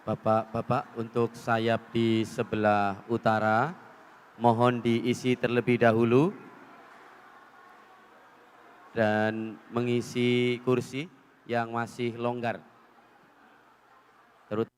Bapak-bapak untuk sayap di sebelah utara, mohon diisi terlebih dahulu dan mengisi kursi yang masih longgar. Terut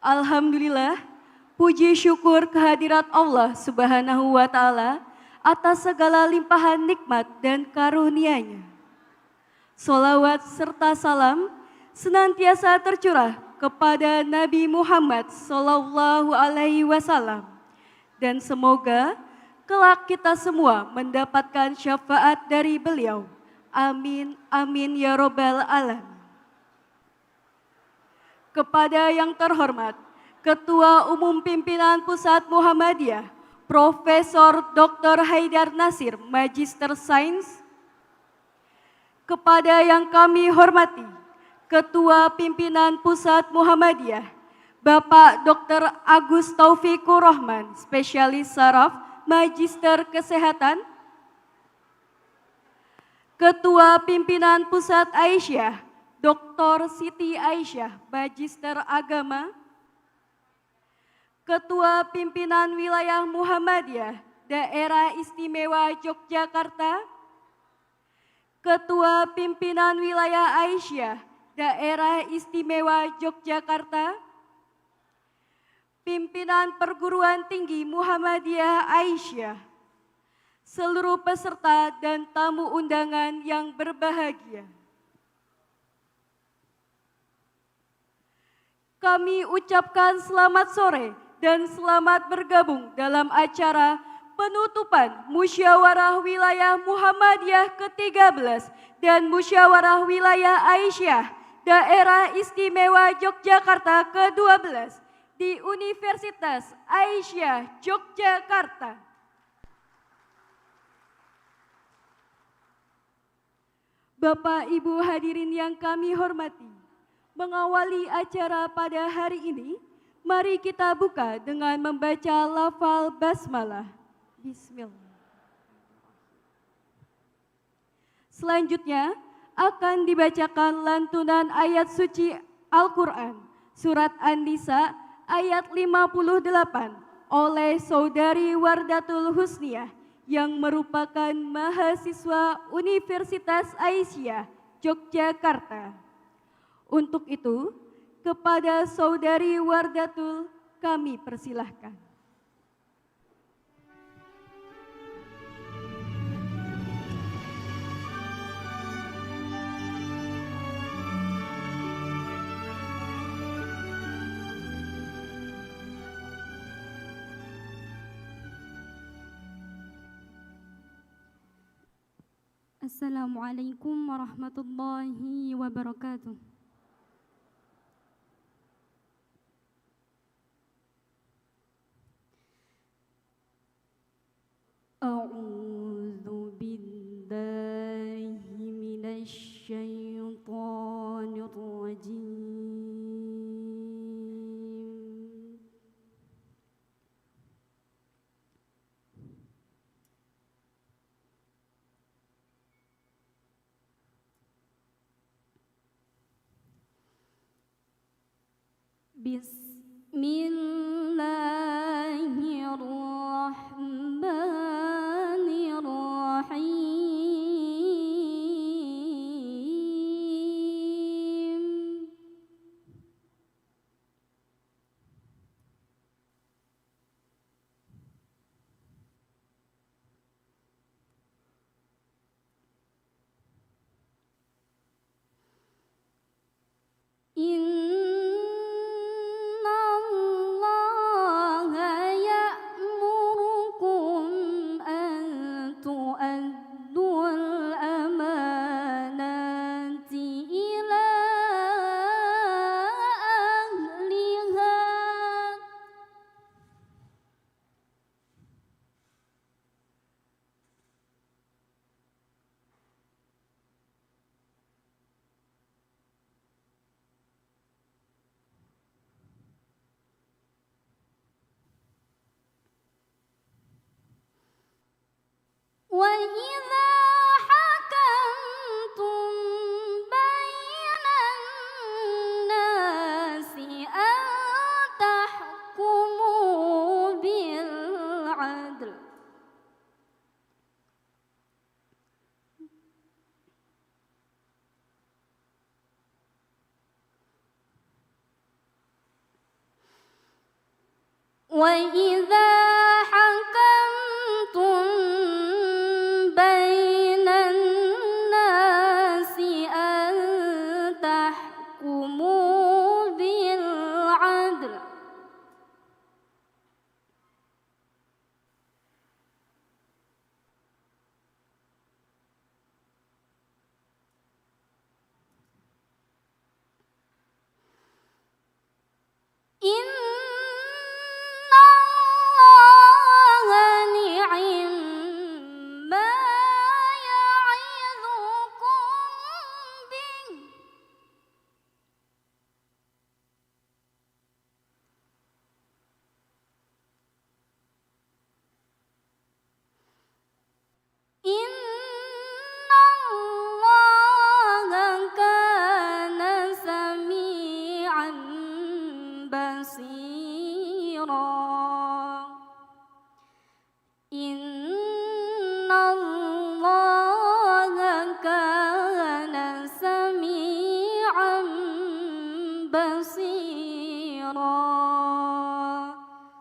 Alhamdulillah, puji syukur kehadirat Allah Subhanahu wa Ta'ala atas segala limpahan nikmat dan karunia-Nya. Salawat serta salam senantiasa tercurah kepada Nabi Muhammad Sallallahu Alaihi Wasallam, dan semoga kelak kita semua mendapatkan syafaat dari beliau. Amin, amin ya robbal alamin. Kepada yang terhormat Ketua Umum Pimpinan Pusat Muhammadiyah, Profesor Dr. Haidar Nasir, Magister Sains. Kepada yang kami hormati Ketua Pimpinan Pusat Muhammadiyah, Bapak Dr. Agus Taufikur Rahman, Spesialis Saraf, Magister Kesehatan. Ketua Pimpinan Pusat Aisyah, Dr. Siti Aisyah, Magister Agama. Ketua Pimpinan Wilayah Muhammadiyah, Daerah Istimewa Yogyakarta. Ketua Pimpinan Wilayah Aisyah, Daerah Istimewa Yogyakarta. Pimpinan Perguruan Tinggi Muhammadiyah Aisyah. Seluruh peserta dan tamu undangan yang berbahagia. Kami ucapkan selamat sore dan selamat bergabung dalam acara penutupan Musyawarah Wilayah Muhammadiyah ke-13 dan Musyawarah Wilayah Aisyah Daerah Istimewa Yogyakarta ke-12 di Universitas Aisyah Yogyakarta. Bapak Ibu hadirin yang kami hormati, mengawali acara pada hari ini, mari kita buka dengan membaca lafal basmalah. Bismillah. Selanjutnya akan dibacakan lantunan ayat suci Al-Quran, Surat An-Nisa ayat 58 oleh Saudari Wardatul Husniah yang merupakan mahasiswa Universitas Aisyah Yogyakarta. Untuk itu, kepada Saudari Wardatul kami persilahkan. Assalamualaikum warahmatullahi wabarakatuh. A'udzu billahi minasy syaithanir rajim. Bismillahirrahmanirrahim. Inna وإذا حكمتم بين الناس أن تحكموا بالعدل إن الله نعم ما يعظكم به إن الله كان سميعا بصيرا إن الله كان سميعا بصيرا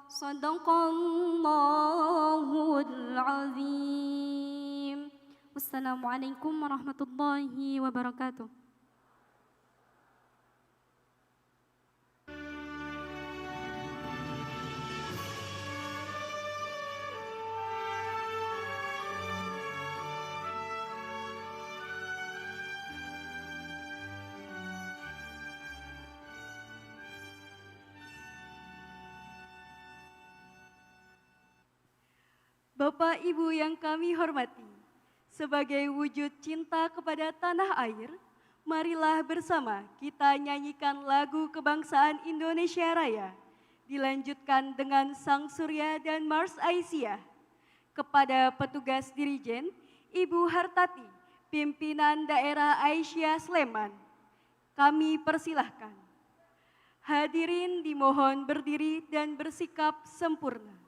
صدق الله العظيم والسلام عليكم ورحمة الله وبركاته. Bapak Ibu yang kami hormati, sebagai wujud cinta kepada tanah air, marilah bersama kita nyanyikan lagu kebangsaan Indonesia Raya, dilanjutkan dengan Sang Surya dan Mars Aisyah. Kepada petugas dirijen, Ibu Hartati, pimpinan daerah Aisyah Sleman, kami persilahkan. Hadirin dimohon berdiri dan bersikap sempurna.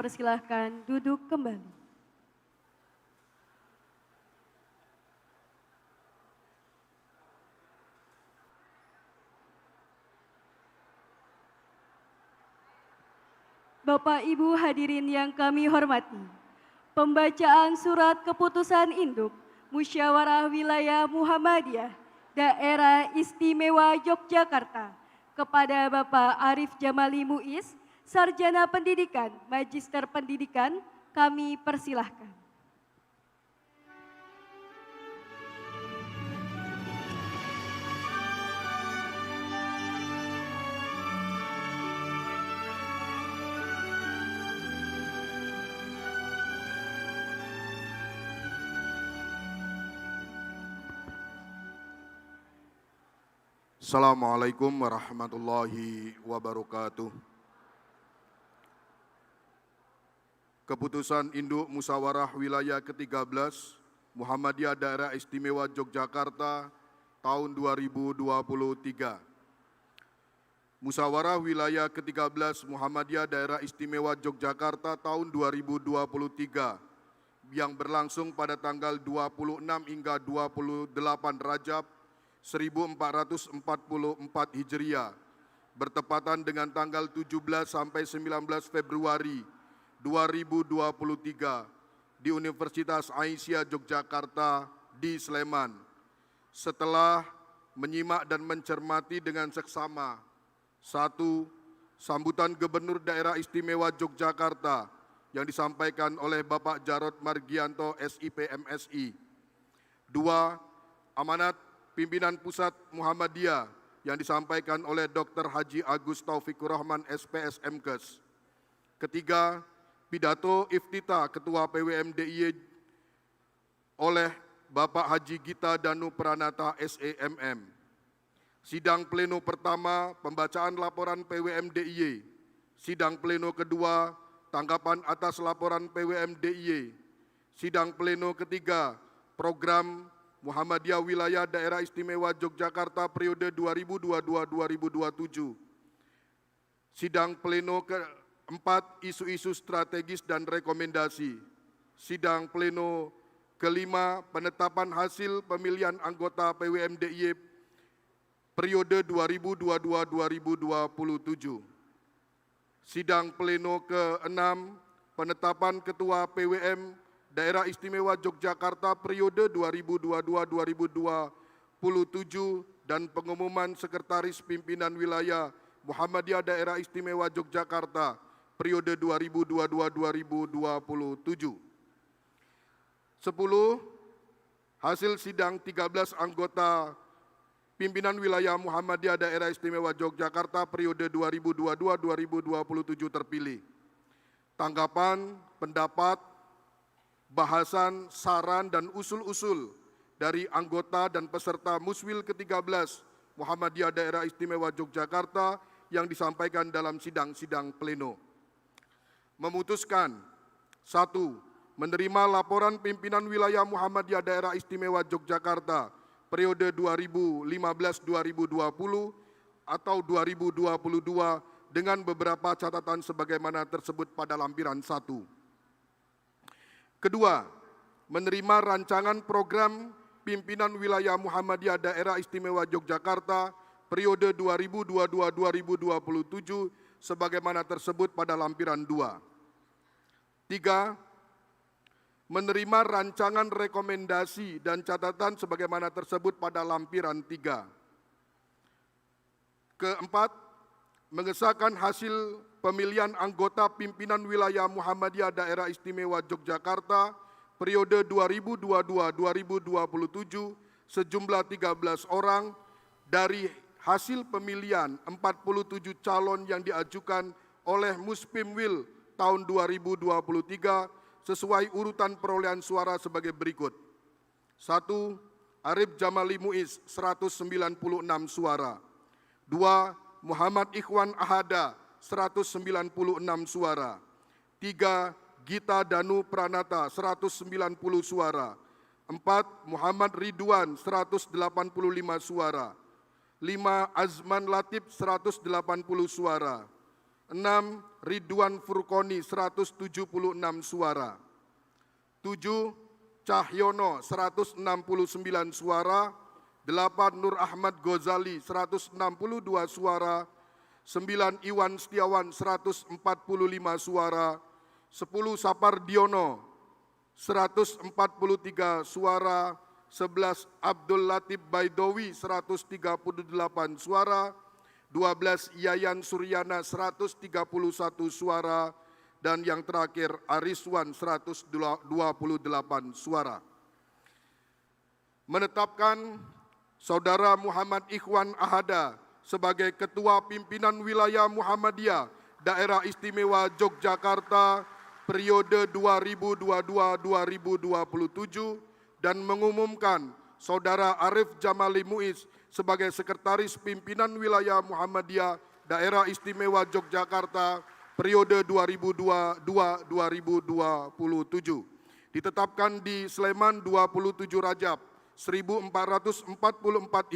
dipersilahkan duduk kembali. Bapak Ibu hadirin yang kami hormati, pembacaan surat keputusan induk Musyawarah Wilayah Muhammadiyah Daerah Istimewa Yogyakarta kepada Bapak Arif Jamali Muiz, Sarjana Pendidikan, Magister Pendidikan, kami persilahkan. Assalamualaikum warahmatullahi wabarakatuh. Keputusan Induk Musyawarah Wilayah ke-13 Muhammadiyah Daerah Istimewa Yogyakarta tahun 2023. Musyawarah Wilayah ke-13 Muhammadiyah Daerah Istimewa Yogyakarta tahun 2023 yang berlangsung pada tanggal 26 hingga 28 Rajab 1444 Hijriah, bertepatan dengan tanggal 17 sampai 19 Februari 2023 di Universitas Aisyah Yogyakarta di Sleman. Setelah menyimak dan mencermati dengan seksama: 1. Sambutan Gubernur Daerah Istimewa Yogyakarta yang disampaikan oleh Bapak Jarod Margianto, SIP MSI. 2. Amanat Pimpinan Pusat Muhammadiyah yang disampaikan oleh Dr. Haji Agus Taufikur Rahman, SPS MKes. 3. Pidato Iftitah Ketua PWM-DIY oleh Bapak Haji Gita Danu Pranata, SEMM. Sidang pleno pertama, pembacaan laporan PWM-DIY. Sidang pleno kedua, tanggapan atas laporan PWM-DIY. Sidang pleno ketiga, program Muhammadiyah Wilayah Daerah Istimewa Yogyakarta periode 2022-2027. Sidang pleno keempat, isu-isu strategis dan rekomendasi. Sidang pleno kelima, penetapan hasil pemilihan anggota PWM-DIY periode 2022-2027. Sidang pleno ke-6, penetapan Ketua PWM Daerah Istimewa Yogyakarta periode 2022-2027 dan pengumuman Sekretaris Pimpinan Wilayah Muhammadiyah Daerah Istimewa Yogyakarta periode 2022-2027. 10. Hasil sidang 13 anggota Pimpinan Wilayah Muhammadiyah Daerah Istimewa Yogyakarta periode 2022-2027 terpilih. Tanggapan, pendapat, bahasan, saran, dan usul-usul dari anggota dan peserta Muswil ke-13 Muhammadiyah Daerah Istimewa Yogyakarta yang disampaikan dalam sidang-sidang pleno. Memutuskan: 1. Menerima laporan pimpinan wilayah Muhammadiyah Daerah Istimewa Yogyakarta periode 2015-2020 atau 2022 dengan beberapa catatan sebagaimana tersebut pada lampiran 1. Kedua, menerima rancangan program pimpinan wilayah Muhammadiyah Daerah Istimewa Yogyakarta periode 2022-2027 sebagaimana tersebut pada lampiran 2. 3. Menerima rancangan rekomendasi dan catatan sebagaimana tersebut pada lampiran 3. Keempat, mengesahkan hasil pemilihan anggota pimpinan wilayah Muhammadiyah Daerah Istimewa Yogyakarta periode 2022-2027 sejumlah 13 orang dari hasil pemilihan 47 calon yang diajukan oleh Muspimwil tahun 2023 sesuai urutan perolehan suara sebagai berikut. 1. Arif Jamali Muiz 196 suara. 2. Muhammad Ikhwan Ahada 196 suara. 3. Gita Danu Pranata 190 suara. 4. Muhammad Ridwan 185 suara. 5. Azman Latif 180 suara. 6. Ridwan Furkoni 176 suara. 7. Cahyono 169 suara. 8. Nur Ahmad Ghazali 162 suara. 9. Iwan Setiawan 145 suara. 10. Sapardiono 143 suara. 11. Abdul Latif Baidowi 138 suara. 12. Yayan Suryana 131 suara. Dan yang terakhir Ariswan 128 suara. Menetapkan Saudara Muhammad Ikhwan Ahada sebagai Ketua Pimpinan Wilayah Muhammadiyah Daerah Istimewa Yogyakarta periode 2022-2027 dan mengumumkan Saudara Arif Jamali Muiz sebagai Sekretaris Pimpinan Wilayah Muhammadiyah Daerah Istimewa Yogyakarta periode 2022-2027. Ditetapkan di Sleman 27 Rajab 1444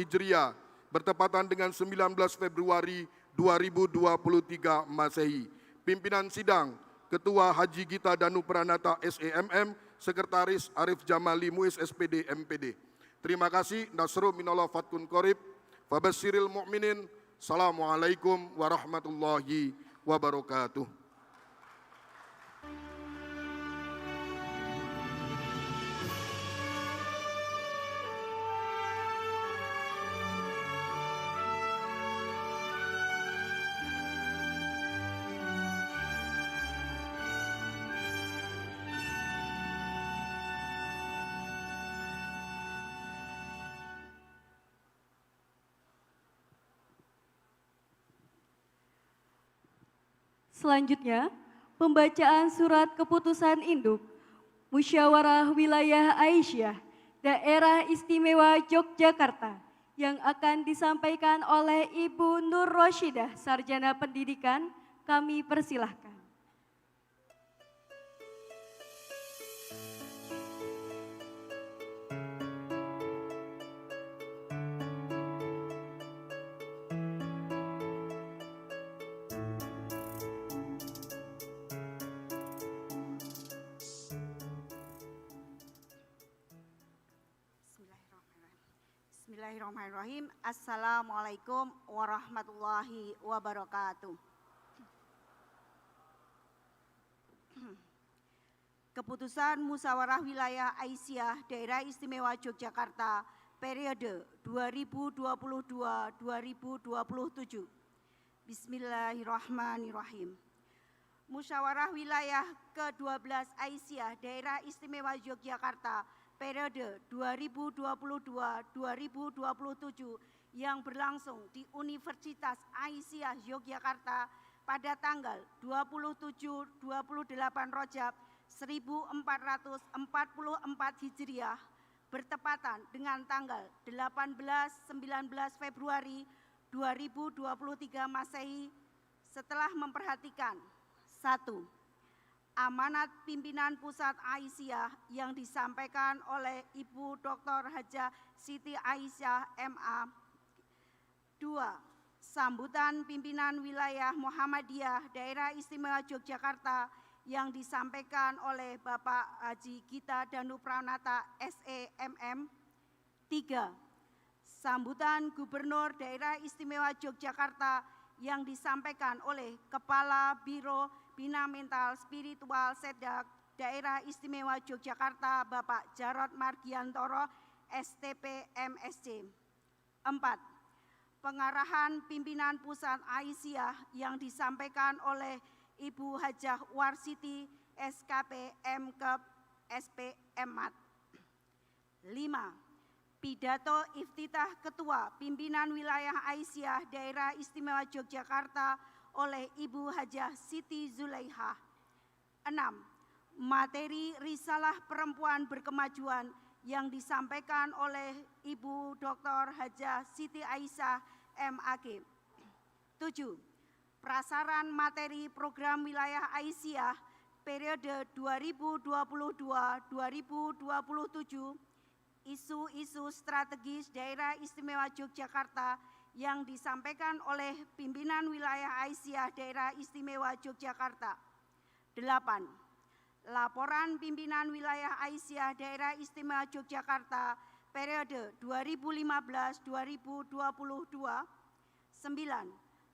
Hijriah bertepatan dengan 19 Februari 2023 Masehi. Pimpinan sidang Ketua Haji Gita Danu Pranata SEMM, Sekretaris Arif Jamali Muiz SPD MPD. Terima kasih. Nasru minallah fatkun qorib. Fabasyiril mu'minin. Assalamualaikum warahmatullahi wabarakatuh. Selanjutnya, pembacaan surat keputusan induk Musyawarah Wilayah Aisyah Daerah Istimewa Yogyakarta yang akan disampaikan oleh Ibu Nur Roshidah, Sarjana Pendidikan. Kami persilahkan. Bismillahirrahmanirrahim. Assalamualaikum warahmatullahi wabarakatuh. Keputusan Musyawarah Wilayah Aisyah Daerah Istimewa Yogyakarta periode 2022-2027. Bismillahirrahmanirrahim. Musyawarah Wilayah ke-12 Aisyah Daerah Istimewa Yogyakarta periode 2022-2027 yang berlangsung di Universitas Aisyah Yogyakarta pada tanggal 27-28 Rajab 1444 Hijriah bertepatan dengan tanggal 18-19 Februari 2023 Masehi setelah memperhatikan 1. Amanat pimpinan pusat Aisyah yang disampaikan oleh Ibu Dr. Hajah Siti Aisyah MA. 2. Sambutan pimpinan wilayah Muhammadiyah Daerah Istimewa Yogyakarta yang disampaikan oleh Bapak Haji Gita Danu Pranata SEMM. 3. Sambutan Gubernur Daerah Istimewa Yogyakarta yang disampaikan oleh Kepala Biro Bina Mental Spiritual Setdak Daerah Istimewa Yogyakarta Bapak Jarod Margiantoro STP MSc. 4. Pengarahan pimpinan pusat Aisyah yang disampaikan oleh Ibu Hajah Warsiti SKP MKep SP MAT. 5. Pidato iftitah Ketua Pimpinan Wilayah Aisyah Daerah Istimewa Yogyakarta oleh Ibu Hajah Siti Zulaiha. 6. Materi Risalah Perempuan Berkemajuan yang disampaikan oleh Ibu Dr. Hajah Siti Aisyah MAG. 7. Prasaran materi program wilayah Aisyah periode 2022-2027, isu-isu strategis daerah istimewa Yogyakarta yang disampaikan oleh pimpinan wilayah Aisyah Daerah Istimewa Yogyakarta. 8. Laporan pimpinan wilayah Aisyah Daerah Istimewa Yogyakarta periode 2015-2022. 9.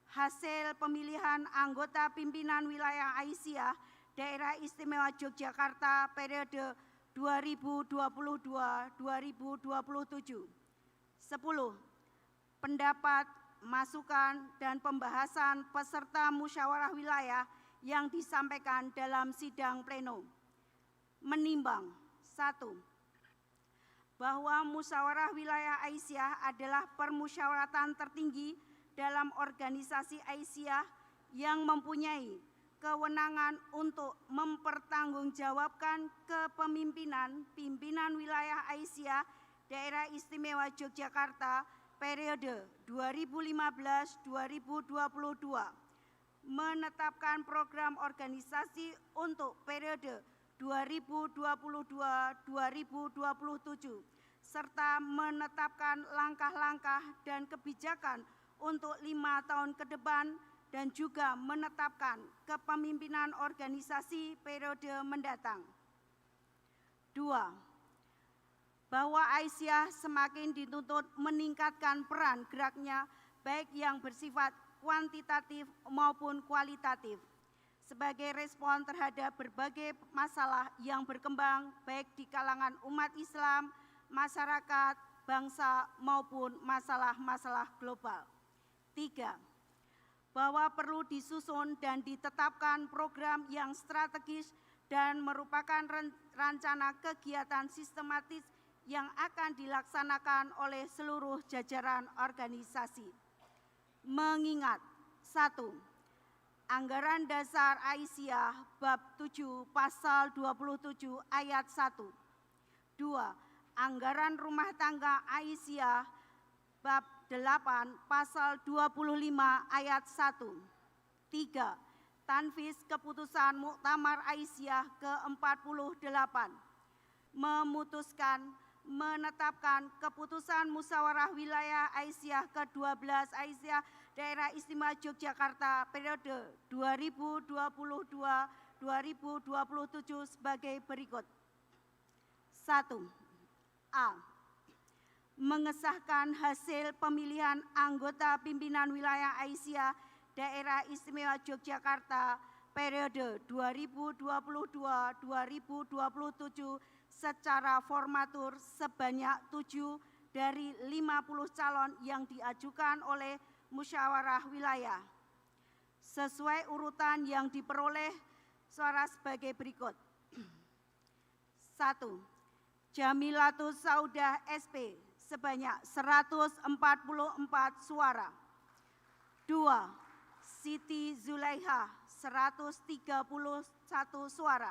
Hasil pemilihan anggota pimpinan wilayah Aisyah Daerah Istimewa Yogyakarta periode 2022-2027. 10. Pendapat, masukan, dan pembahasan peserta musyawarah wilayah yang disampaikan dalam sidang pleno. Menimbang 1. Bahwa musyawarah wilayah Aisyah adalah permusyawaratan tertinggi dalam organisasi Aisyah yang mempunyai kewenangan untuk mempertanggungjawabkan kepemimpinan pimpinan wilayah Aisyah Daerah Istimewa Yogyakarta periode 2015-2022, menetapkan program organisasi untuk periode 2022-2027, serta menetapkan langkah-langkah dan kebijakan untuk 5 tahun ke depan dan juga menetapkan kepemimpinan organisasi periode mendatang. 2. Bahwa Aisyah semakin dituntut meningkatkan peran geraknya baik yang bersifat kuantitatif maupun kualitatif sebagai respon terhadap berbagai masalah yang berkembang baik di kalangan umat Islam, masyarakat, bangsa maupun masalah-masalah global. 3. Bahwa perlu disusun dan ditetapkan program yang strategis dan merupakan rencana kegiatan sistematis yang akan dilaksanakan oleh seluruh jajaran organisasi. Mengingat 1. Anggaran dasar Aisyah bab 7 pasal 27 ayat 1. 2. Anggaran rumah tangga Aisyah bab 8 pasal 25 ayat 1. 3. Tanfis keputusan Muktamar Aisyah ke-48 memutuskan menetapkan keputusan musyawarah wilayah Aisyah ke-12 Aisyah Daerah Istimewa Yogyakarta periode 2022-2027 sebagai berikut. 1. A. Mengesahkan hasil pemilihan anggota pimpinan wilayah Aisyah Daerah Istimewa Yogyakarta periode 2022-2027 secara formatur sebanyak 7 dari 50 calon yang diajukan oleh musyawarah wilayah. Sesuai urutan yang diperoleh suara sebagai berikut. 1. Jamilatus Saudah SP sebanyak 144 suara. 2. Siti Zulaiha 131 suara.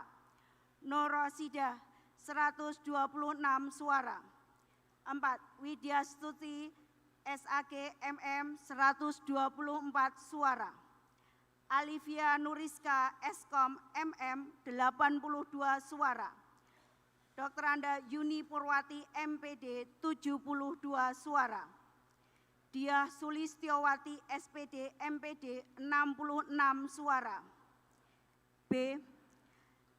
Norosidah 126 suara. 4. Widya Stuti SAG MM 124 suara. Alivia Nuriska Eskom MM 82 suara. Dr. Anda Yuni Purwati MPD 72 suara. Diah Sulistiowati SPD MPD 66 suara. B.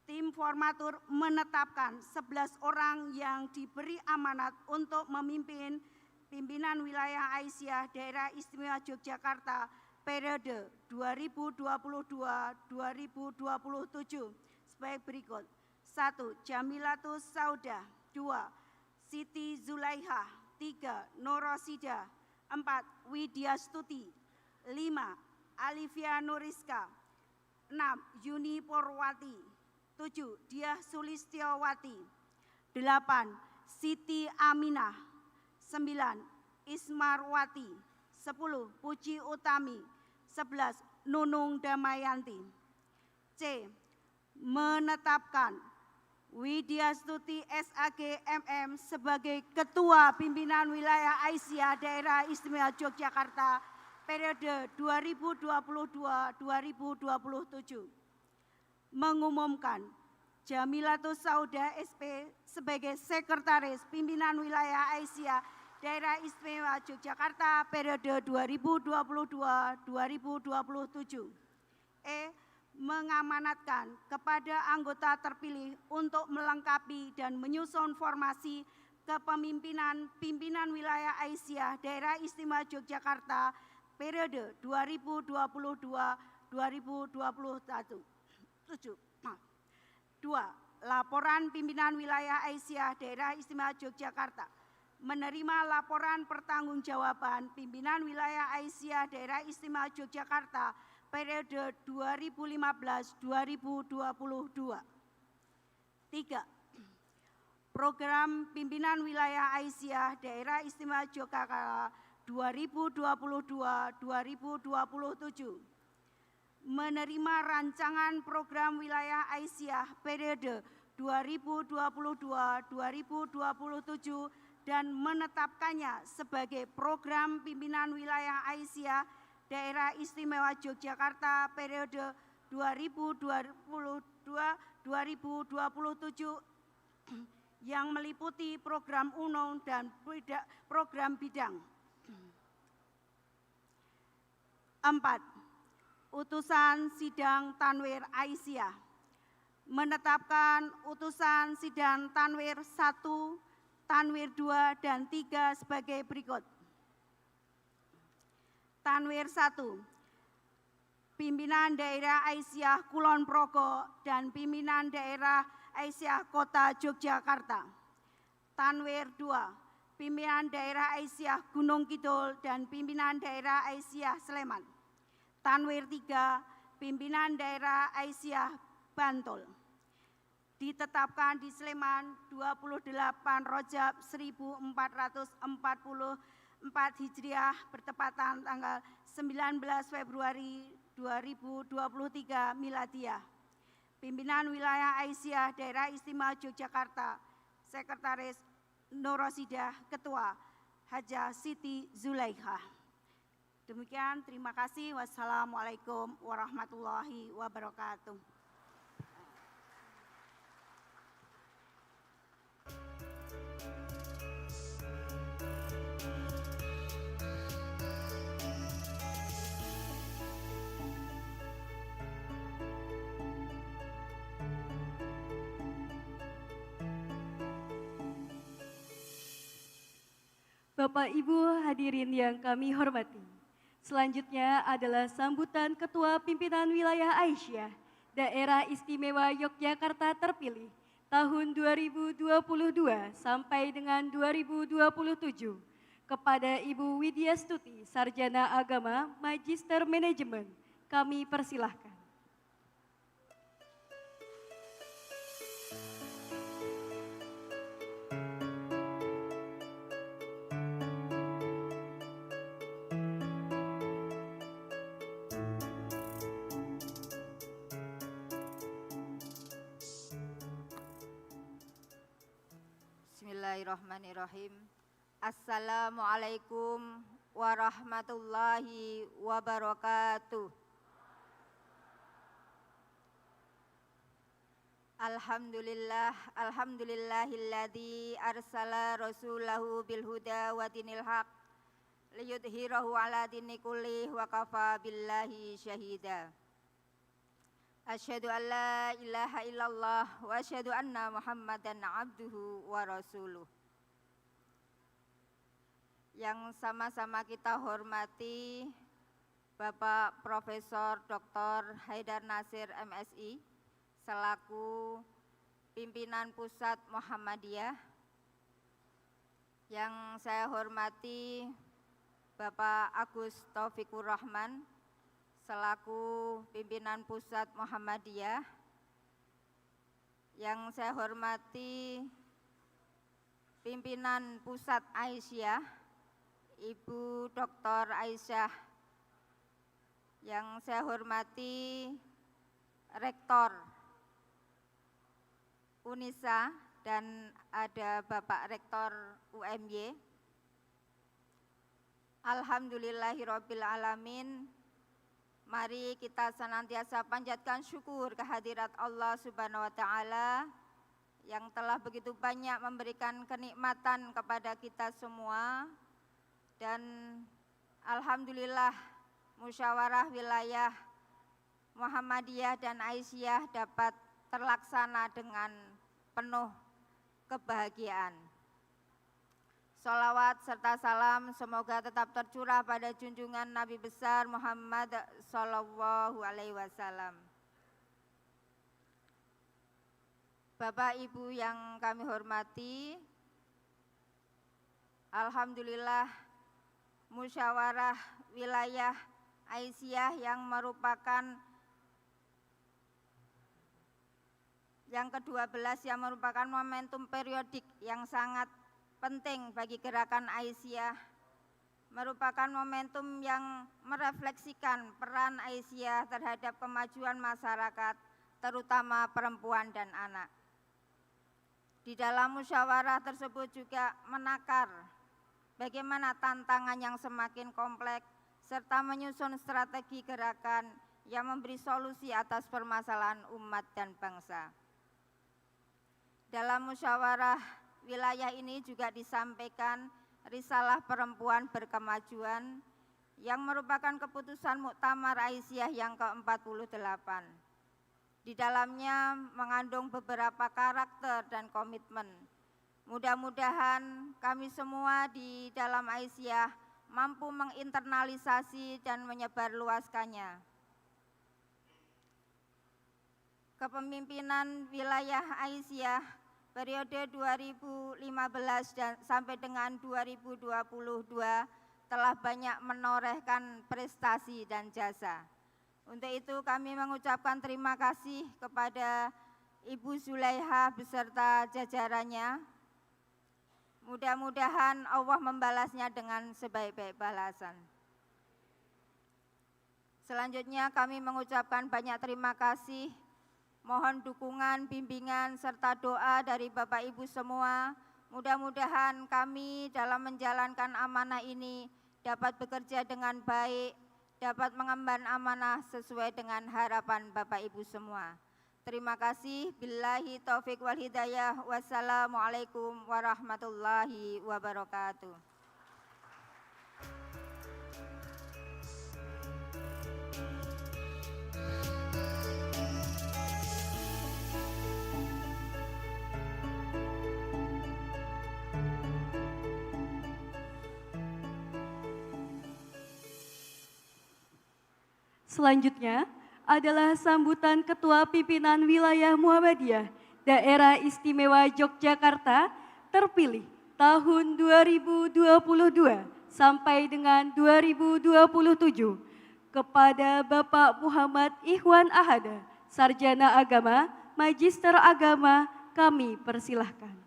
Tim formatur menetapkan 11 orang yang diberi amanat untuk memimpin pimpinan wilayah Aisyah Daerah Istimewa Yogyakarta periode 2022-2027 sebagai berikut. 1. Jamilatus Saudah. 2. Siti Zulaiha. 3. Norosidah. 4. Widya Stuti. 5. Alivia Nuriska. 6. Yuni Purwati. 7. Diah Sulistiowati. 8. Siti Aminah. 9. Ismarwati. 10. Puji Utami. 11. Nunung Damayanti. C. Menetapkan Widya Stuti SAG MM sebagai Ketua Pimpinan Wilayah Aisyah Daerah Istimewa Yogyakarta periode 2022-2027. Mengumumkan Jamilatus Saudah SP sebagai Sekretaris Pimpinan Wilayah Aisyah Daerah Istimewa Yogyakarta periode 2022-2027. Mengamanatkan kepada anggota terpilih untuk melengkapi dan menyusun formasi kepemimpinan pimpinan wilayah Aisyah Daerah Istimewa Yogyakarta periode 2022-2027. 2. Laporan pimpinan wilayah Aisyah Daerah Istimewa Yogyakarta. Menerima laporan pertanggungjawaban pimpinan wilayah Aisyah Daerah Istimewa Yogyakarta periode 2015-2022. 3. Program pimpinan wilayah Aisyah Daerah Istimewa Yogyakarta 2022-2027. Menerima rancangan program wilayah Aisyah periode 2022-2027 dan menetapkannya sebagai program pimpinan wilayah Aisyah Daerah Istimewa Yogyakarta periode 2022-2027 yang meliputi program UNON dan program bidang. 4. Utusan Sidang Tanwir Aisyah menetapkan utusan Sidang Tanwir 1, Tanwir 2, dan 3 sebagai berikut. Tanwir 1, pimpinan daerah Aisyah Kulon Progo dan pimpinan daerah Aisyah Kota Yogyakarta. Tanwir 2, pimpinan daerah Aisyah Gunung Kidul dan pimpinan daerah Aisyah Sleman. Tanwir 3, pimpinan daerah Aisyah Bantul. Ditetapkan di Sleman 28 Rajab 1444 Hijriah bertepatan tanggal 19 Februari 2023 Miladiah. Pimpinan wilayah Aisyah Daerah Istimewa Yogyakarta, Sekretaris Nur Rosidah, Ketua Hajah Siti Zulaikha. Demikian, terima kasih. Wassalamualaikum warahmatullahi wabarakatuh. Bapak Ibu hadirin yang kami hormati, selanjutnya adalah sambutan Ketua Pimpinan Wilayah Aisyah Daerah Istimewa Yogyakarta terpilih tahun 2022 sampai dengan 2027 kepada Ibu Widya Stuti, Sarjana Agama, Magister Manajemen. Kami persilahkan. Bismillahirrahmanirrahim. Assalamualaikum warahmatullahi wabarakatuh. Alhamdulillahilladzi arsala rasulahu bilhuda wa dinil haq liyudhhirahu ala dini kullih wa kafa billahi syahida. Asyhadu an la ilaha illallah wa asyhadu anna Muhammadan abduhu wa rasuluh. Yang sama-sama kita hormati Bapak Profesor Dr. Haidar Nasir MSI selaku pimpinan pusat Muhammadiyah. Yang saya hormati Bapak Agus Taufikur Rahman selaku pimpinan pusat Muhammadiyah. Yang saya hormati pimpinan pusat Aisyah, Ibu Dr. Aisyah. Yang saya hormati Rektor Unisa dan ada Bapak Rektor UMY. Alhamdulillahirabbil alamin. Mari kita senantiasa panjatkan syukur kehadirat Allah Subhanahu wa taala yang telah begitu banyak memberikan kenikmatan kepada kita semua, dan alhamdulillah musyawarah wilayah Muhammadiyah dan Aisyah dapat terlaksana dengan penuh kebahagiaan. Sholawat serta salam semoga tetap tercurah pada junjungan Nabi besar Muhammad Sallallahu Alaihi Wasallam. Bapak Ibu yang kami hormati, alhamdulillah musyawarah wilayah Aisyah yang merupakan yang ke-12 yang merupakan momentum periodik yang sangat penting bagi gerakan Aisyah, merupakan momentum yang merefleksikan peran Aisyah terhadap kemajuan masyarakat, terutama perempuan dan anak. Di dalam musyawarah tersebut juga menakar bagaimana tantangan yang semakin kompleks serta menyusun strategi gerakan yang memberi solusi atas permasalahan umat dan bangsa. Dalam musyawarah wilayah ini juga disampaikan risalah perempuan berkemajuan yang merupakan keputusan Muktamar Aisyah yang ke-48. Di dalamnya mengandung beberapa karakter dan komitmen. Mudah-mudahan kami semua di dalam Aisyah mampu menginternalisasi dan menyebarluaskannya. Kepemimpinan wilayah Aisyah periode 2015 sampai dengan 2022 telah banyak menorehkan prestasi dan jasa. Untuk itu kami mengucapkan terima kasih kepada Ibu Zulaiha beserta jajarannya. Mudah-mudahan Allah membalasnya dengan sebaik-baik balasan. Selanjutnya kami mengucapkan banyak terima kasih. Mohon dukungan, bimbingan, serta doa dari Bapak Ibu semua. Mudah-mudahan kami dalam menjalankan amanah ini dapat bekerja dengan baik, dapat mengemban amanah sesuai dengan harapan Bapak Ibu semua. Terima kasih. Billahi taufik wal hidayah. Wassalamualaikum warahmatullahi wabarakatuh. Selanjutnya adalah sambutan Ketua Pimpinan Wilayah Muhammadiyah Daerah Istimewa Yogyakarta terpilih tahun 2022 sampai dengan 2027 kepada Bapak Muhammad Ikhwan Ahada, Sarjana Agama, Magister Agama, kami persilahkan.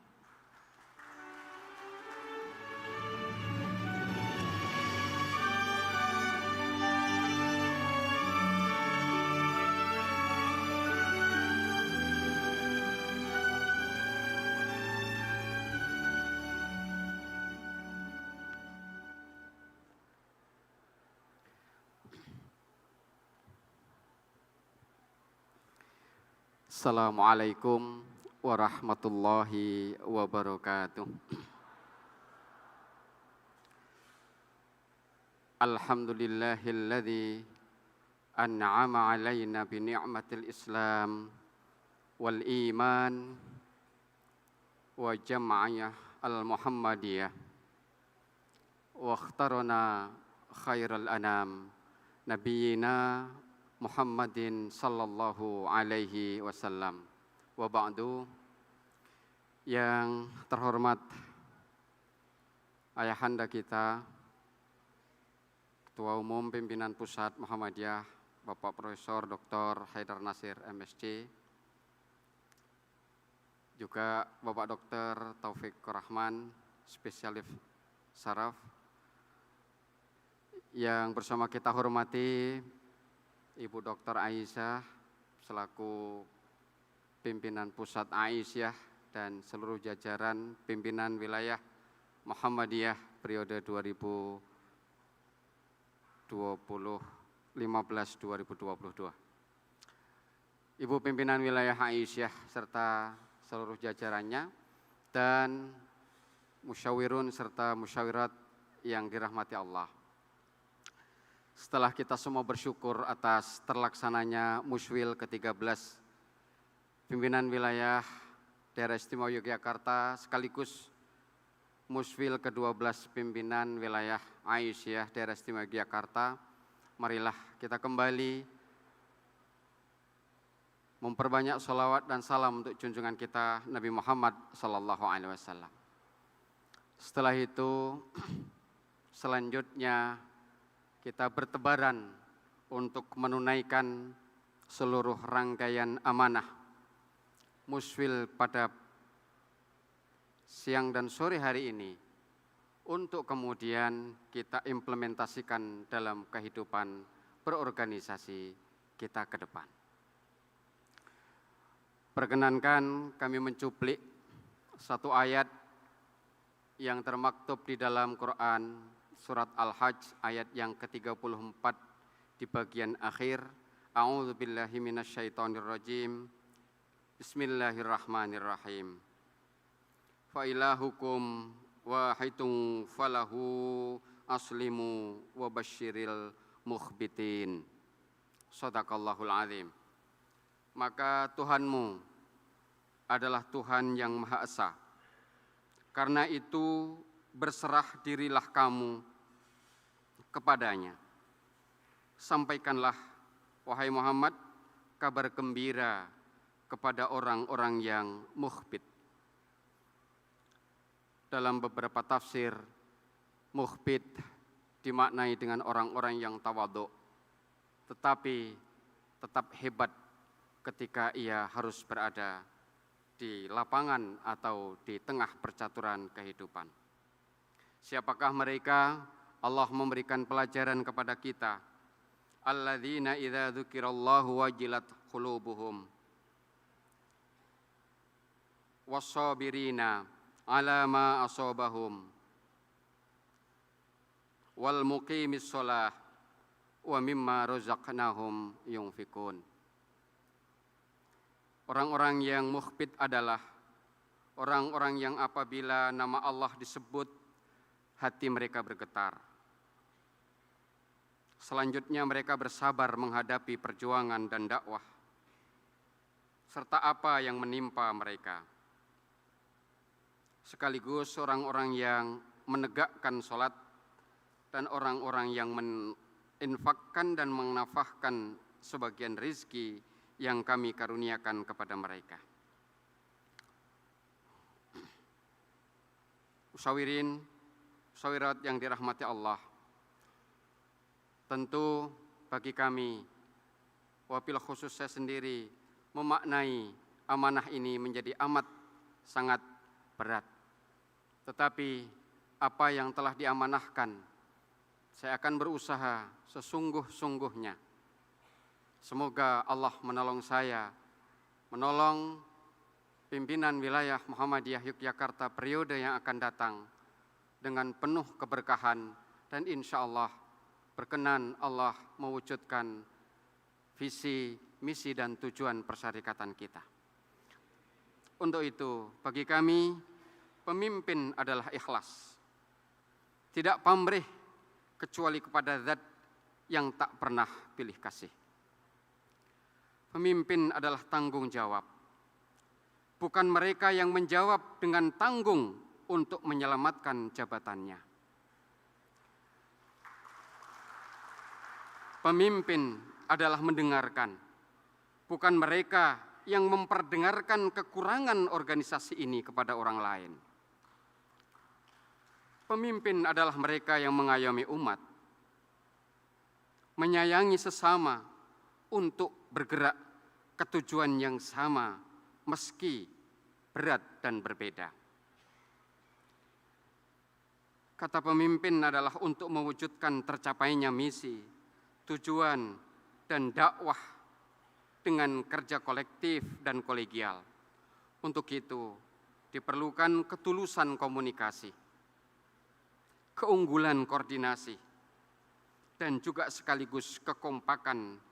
Assalamualaikum warahmatullahi wabarakatuh. Alhamdulillahilladzi an'ama alaina bi ni'matil Islam wal iman wa jam'iyah al Muhammadiyah wa ikhtarana khairal anam nabiyina Muhammadin sallallahu alaihi wasallam. Wa ba'du. Yang terhormat ayahanda kita, Ketua Umum Pimpinan Pusat Muhammadiyah, Bapak Profesor Dr. Haidar Nasir MSc, juga Bapak Dr. Taufik Rahman, spesialis saraf, yang bersama kita hormati Ibu Dr. Aisyah selaku pimpinan pusat Aisyah dan seluruh jajaran pimpinan wilayah Muhammadiyah periode 2015-2022. Ibu pimpinan wilayah Aisyah serta seluruh jajarannya, dan musyawirun serta musyawirat yang dirahmati Allah. Setelah kita semua bersyukur atas terlaksananya Muswil ke-13 pimpinan wilayah Daerah Istimewa Yogyakarta sekaligus Muswil ke-12 pimpinan wilayah Aisyah Daerah Istimewa Yogyakarta, marilah kita kembali memperbanyak sholawat dan salam untuk junjungan kita Nabi Muhammad sallallahu alaihi wasallam. Setelah itu, selanjutnya kita bertebaran untuk menunaikan seluruh rangkaian amanah Muswil pada siang dan sore hari ini untuk kemudian kita implementasikan dalam kehidupan berorganisasi kita ke depan. Perkenankan kami mencuplik satu ayat yang termaktub di dalam Quran surat Al-Hajj ayat yang ke-34 di bagian akhir. A'udzubillahi minasyaitonirrajim. Bismillahirrahmanirrahim. Fa ilahukum wahidun falahu aslimu wa basyiril mukhbitin. Shadaqallahul azim. Maka Tuhanmu adalah Tuhan yang Maha Esa. Karena itu berserah dirilah kamu kepadanya. Sampaikanlah, wahai Muhammad, kabar gembira kepada orang-orang yang mukhbit. Dalam beberapa tafsir, mukhbit dimaknai dengan orang-orang yang tawadhu, tetapi tetap hebat ketika ia harus berada di lapangan atau di tengah percaturan kehidupan. Siapakah mereka? Allah memberikan pelajaran kepada kita. Alladzina idza dzukirallahu wajilat qulubuhum was-sabirina ala ma asabahum wal muqimis shalah wa mimma razaqnahum yunfikun. Orang-orang yang mukhbit adalah orang-orang yang apabila nama Allah disebut, hati mereka bergetar. Selanjutnya mereka bersabar menghadapi perjuangan dan dakwah, serta apa yang menimpa mereka. Sekaligus orang-orang yang menegakkan sholat dan orang-orang yang menginfakkan dan menafkahkan sebagian rizki yang kami karuniakan kepada mereka. Musyawirin, musyawirat yang dirahmati Allah, tentu bagi kami, wabil khusus saya sendiri, memaknai amanah ini menjadi amat sangat berat. Tetapi apa yang telah diamanahkan, saya akan berusaha sesungguh-sungguhnya. Semoga Allah menolong saya, menolong pimpinan wilayah Muhammadiyah Yogyakarta periode yang akan datang dengan penuh keberkahan dan insya Allah berkenan Allah mewujudkan visi, misi dan tujuan persyarikatan kita. Untuk itu, bagi kami, pemimpin adalah ikhlas. Tidak pamrih kecuali kepada zat yang tak pernah pilih kasih. Pemimpin adalah tanggung jawab. Bukan mereka yang menjawab dengan tanggung untuk menyelamatkan jabatannya. Pemimpin adalah mendengarkan. Bukan mereka yang memperdengarkan kekurangan organisasi ini kepada orang lain. Pemimpin adalah mereka yang mengayomi umat, menyayangi sesama untuk bergerak ke tujuan yang sama meski berat dan berbeda. Kata pemimpin adalah untuk mewujudkan tercapainya misi, tujuan, dan dakwah dengan kerja kolektif dan kolegial. Untuk itu diperlukan ketulusan komunikasi, keunggulan koordinasi, dan juga sekaligus kekompakan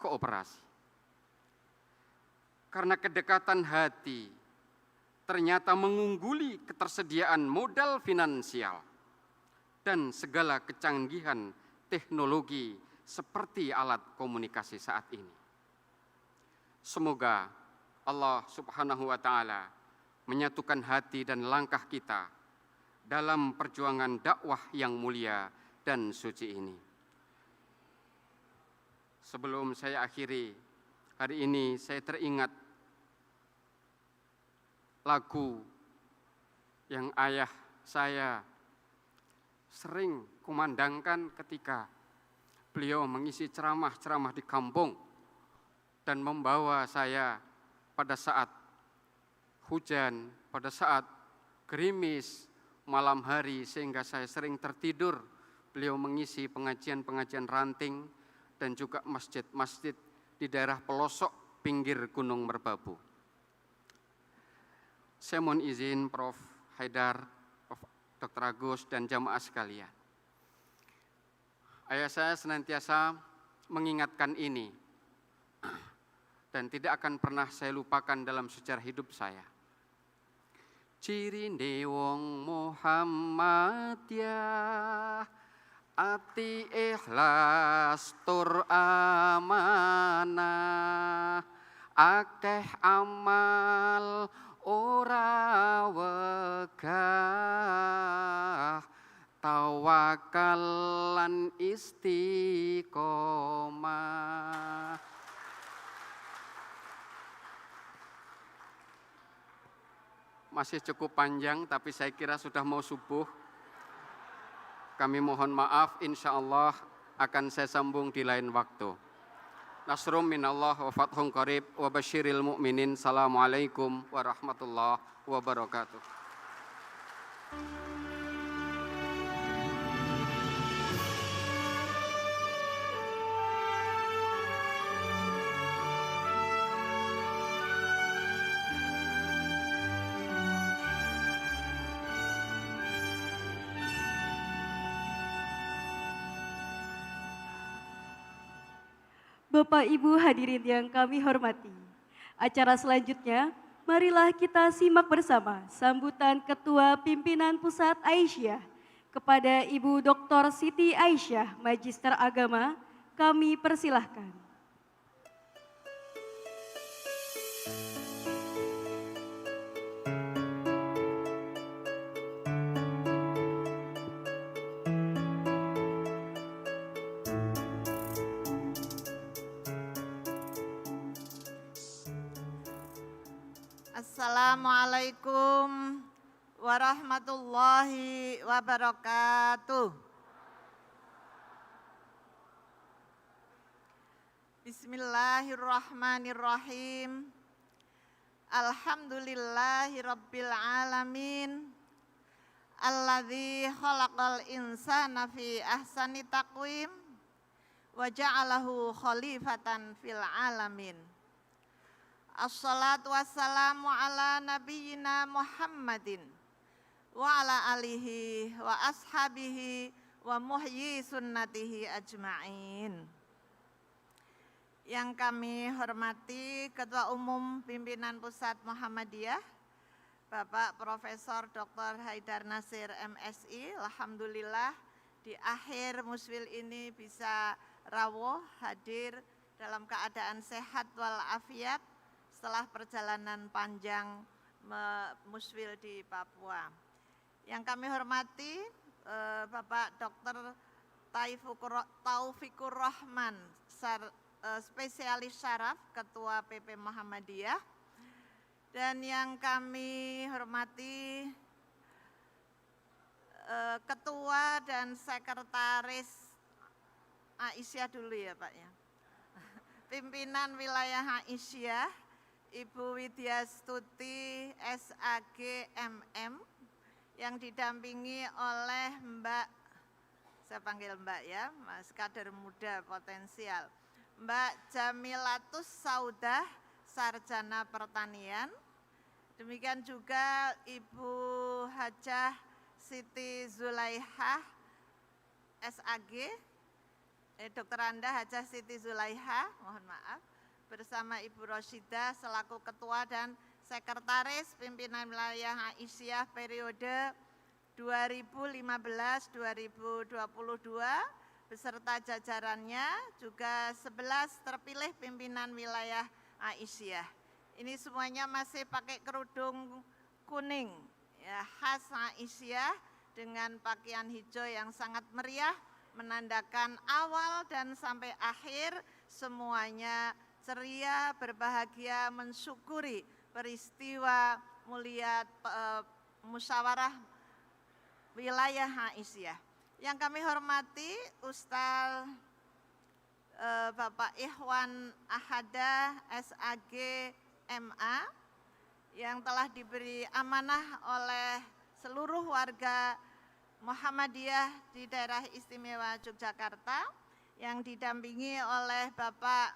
kooperasi. Karena kedekatan hati ternyata mengungguli ketersediaan modal finansial dan segala kecanggihan teknologi seperti alat komunikasi saat ini. Semoga Allah Subhanahu wa Ta'ala menyatukan hati dan langkah kita dalam perjuangan dakwah yang mulia dan suci ini. Sebelum saya akhiri, hari ini saya teringat lagu yang ayah saya sering kumandangkan ketika beliau mengisi ceramah-ceramah di kampung dan membawa saya pada saat hujan, pada saat gerimis, malam hari sehingga saya sering tertidur. Beliau mengisi pengajian-pengajian ranting dan juga masjid-masjid di daerah pelosok pinggir Gunung Merbabu. Saya mohon izin Prof. Haidar, Prof. Dr. Agus, dan jamaah sekalian. Ayah saya senantiasa mengingatkan ini dan tidak akan pernah saya lupakan dalam sejarah hidup saya. Ciri wong Muhammadiyah, ati ikhlas tur amanah, akeh amal ora wegah, tawakal lan istiqomah. Masih cukup panjang, tapi saya kira sudah mau subuh. Kami mohon maaf, insya Allah akan saya sambung di lain waktu. Nasrum minallah wa fathun qarib wa basyiril mu'minin. Assalamualaikum warahmatullahi wabarakatuh. Bapak Ibu hadirin yang kami hormati, acara selanjutnya marilah kita simak bersama sambutan Ketua Pimpinan Pusat Aisyah kepada Ibu Dr. Siti Aisyah, Magister Agama. Kami persilahkan. Assalamualaikum warahmatullahi wabarakatuh. Bismillahirrahmanirrahim. Alhamdulillahi rabbil alamin. Alladzi khalaqal insana fi ahsani taqwim wa ja'alahu khalifatan fil alamin. Assalatu wassalamu ala nabiyyina Muhammadin wa ala alihi wa ashabihi wa muhyi sunnatihi ajma'in. Yang kami hormati Ketua Umum Pimpinan Pusat Muhammadiyah, Bapak Profesor Dr. Haidar Nasir MSI. Alhamdulillah di akhir muswil ini bisa rawuh hadir dalam keadaan sehat walafiat setelah perjalanan panjang muswil di Papua. Yang kami hormati Bapak Dr. Taufikur Rahman, spesialis syaraf, Ketua PP Muhammadiyah. Dan yang kami hormati Ketua dan Sekretaris Aisyah dulu ya Pak ya. Pimpinan Wilayah Aisyah, Ibu Widya Stuti SAG MM, yang didampingi oleh Mbak, saya panggil Mbak ya, Mas kader muda potensial, Mbak Jamilatus Saudah, Sarjana Pertanian. Demikian juga Ibu Hajah Siti Zulaihah SAG, Dr. Anda Hajah Siti Zulaihah, mohon maaf, bersama Ibu Rosida selaku Ketua dan Sekretaris Pimpinan Wilayah Aisyah periode 2015-2022 beserta jajarannya, juga 11 terpilih pimpinan wilayah Aisyah. Ini semuanya masih pakai kerudung kuning, ya, khas Aisyah dengan pakaian hijau yang sangat meriah, menandakan awal dan sampai akhir semuanya ceria, berbahagia, mensyukuri peristiwa mulia musyawarah wilayah Aisyah. Yang kami hormati Ustaz Bapak Ikhwan Ahada SAG MA yang telah diberi amanah oleh seluruh warga Muhammadiyah di daerah istimewa Yogyakarta yang didampingi oleh Bapak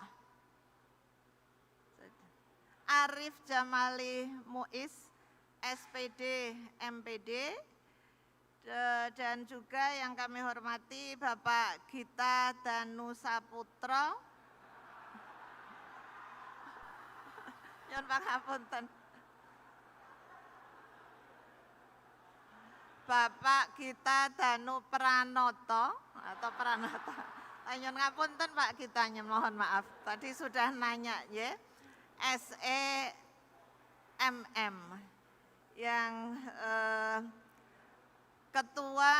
Arif Jamali Muiz SPD MPD, dan juga yang kami hormati Bapak Gita Danu Saputro. Nyuwun pangapunten. Bapak Gita Danu Pranoto atau Pranoto. Nyuwun ngapunten Pak Gita, mohon maaf. Tadi sudah nanya ya. SEMM yang Ketua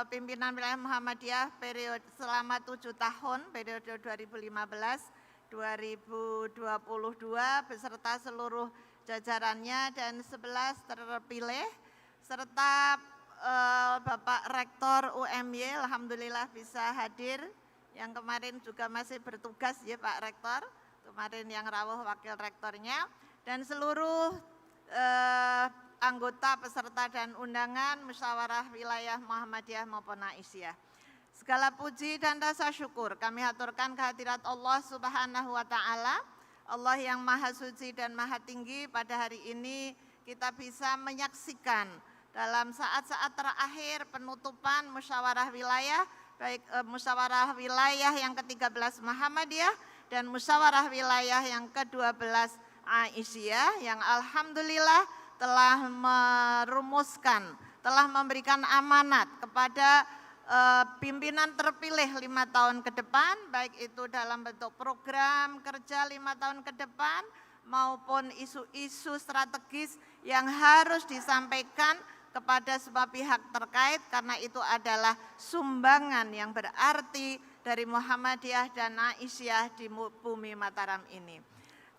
Pimpinan Wilayah Muhammadiyah periode selama 7 tahun, periode 2015-2022 beserta seluruh jajarannya dan 11 terpilih, serta Bapak Rektor UMY, alhamdulillah bisa hadir, yang kemarin juga masih bertugas ya Pak Rektor, kemarin yang rawuh wakil rektornya, dan seluruh anggota, peserta dan undangan musyawarah wilayah Muhammadiyah maupun Aisyah. Segala puji dan rasa syukur kami haturkan kehadirat Allah Subhanahu wa taala, Allah yang Maha Suci dan Maha Tinggi. Pada hari ini kita bisa menyaksikan dalam saat-saat terakhir penutupan musyawarah wilayah, baik musyawarah wilayah yang ke-13 Muhammadiyah dan musyawarah wilayah yang ke-12 Aisyah, yang alhamdulillah telah merumuskan, telah memberikan amanat kepada pimpinan terpilih 5 tahun ke depan, baik itu dalam bentuk program kerja 5 tahun ke depan maupun isu-isu strategis yang harus disampaikan kepada semua pihak terkait, karena itu adalah sumbangan yang berarti dari Muhammadiyah dan Aisyah di bumi Mataram ini.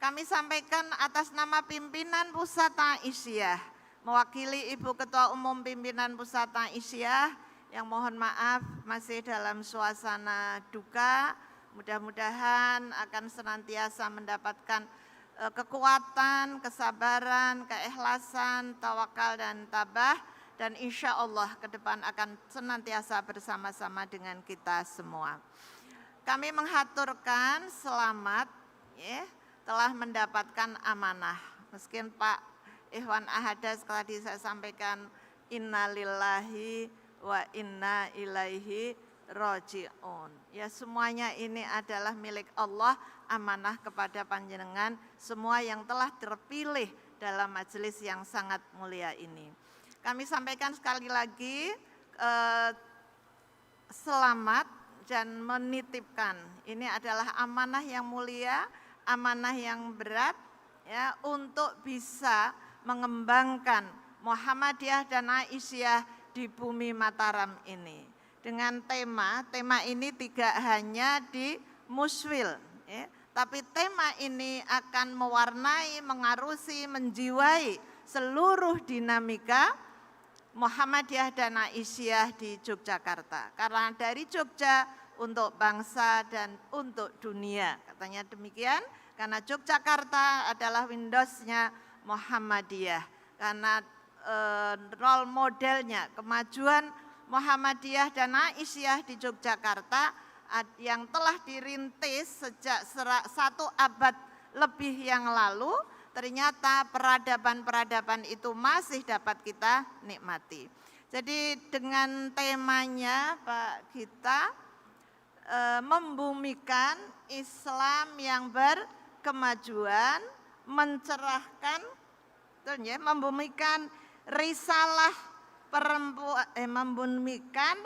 Kami sampaikan atas nama pimpinan Pusat Aisyah, mewakili Ibu Ketua Umum Pimpinan Pusat Aisyah yang mohon maaf masih dalam suasana duka, mudah-mudahan akan senantiasa mendapatkan kekuatan, kesabaran, keikhlasan, tawakal dan tabah, dan insya Allah ke depan akan senantiasa bersama-sama dengan kita semua. Kami menghaturkan selamat ya, telah mendapatkan amanah. Meskipun Pak Ikhwan Ahada tadi saya sampaikan innalillahi wa inna ilaihi roji'un. Ya, semuanya ini adalah milik Allah, amanah kepada panjenengan semua yang telah terpilih dalam majelis yang sangat mulia ini. Kami sampaikan sekali lagi selamat dan menitipkan, ini adalah amanah yang mulia, amanah yang berat ya, untuk bisa mengembangkan Muhammadiyah dan Aisyah di bumi Mataram ini. Dengan tema ini tidak hanya di Muswil ya, tapi tema ini akan mewarnai, mengarusi, menjiwai seluruh dinamika Muhammadiyah dan Aisyah di Yogyakarta. Karena dari Jogja untuk bangsa dan untuk dunia, katanya demikian. Karena Yogyakarta adalah Windows-nya Muhammadiyah, karena role modelnya kemajuan Muhammadiyah dan Aisyah di Yogyakarta yang telah dirintis sejak 1 abad lebih yang lalu, ternyata peradaban-peradaban itu masih dapat kita nikmati. Jadi dengan temanya Pak Gita membumikan Islam yang berkemajuan mencerahkan, membumikan risalah perempuan, membumikan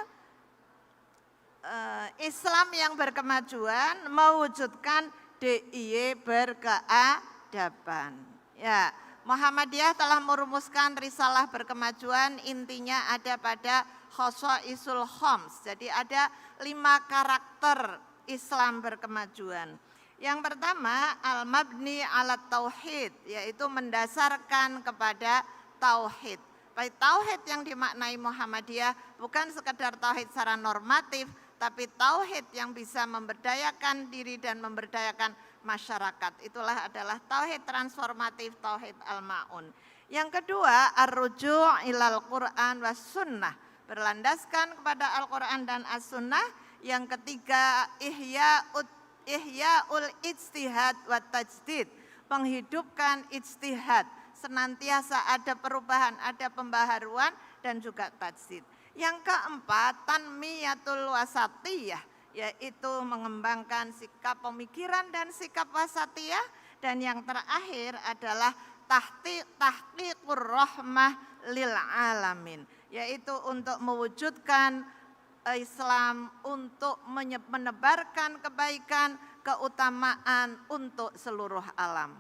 Islam yang berkemajuan, mewujudkan DIY berkeadaban. Ya, Muhammadiyah telah merumuskan risalah berkemajuan, intinya ada pada Khosaisul Khoms. Jadi ada 5 karakter Islam berkemajuan. Yang pertama, al-mabni ala tauhid, yaitu mendasarkan kepada tauhid. Baik, tauhid yang dimaknai Muhammadiyah bukan sekedar tauhid secara normatif, tapi tauhid yang bisa memberdayakan diri dan memberdayakan masyarakat. Itulah adalah tauhid transformatif, tauhid al-ma'un. Yang kedua, ar-ruju' ilal Qur'an was sunnah, berlandaskan kepada Al-Qur'an dan as-sunnah. Yang ketiga, ihya'ul ijtihad wa tajdid, menghidupkan ijtihad, senantiasa ada perubahan, ada pembaharuan dan juga tajdid. Yang keempat, tanmiyatul wasatiyah, yaitu mengembangkan sikap pemikiran dan sikap wasatiyah. Dan yang terakhir adalah tahqiqur rahmah lil alamin, yaitu untuk mewujudkan Islam untuk menebarkan kebaikan, keutamaan untuk seluruh alam.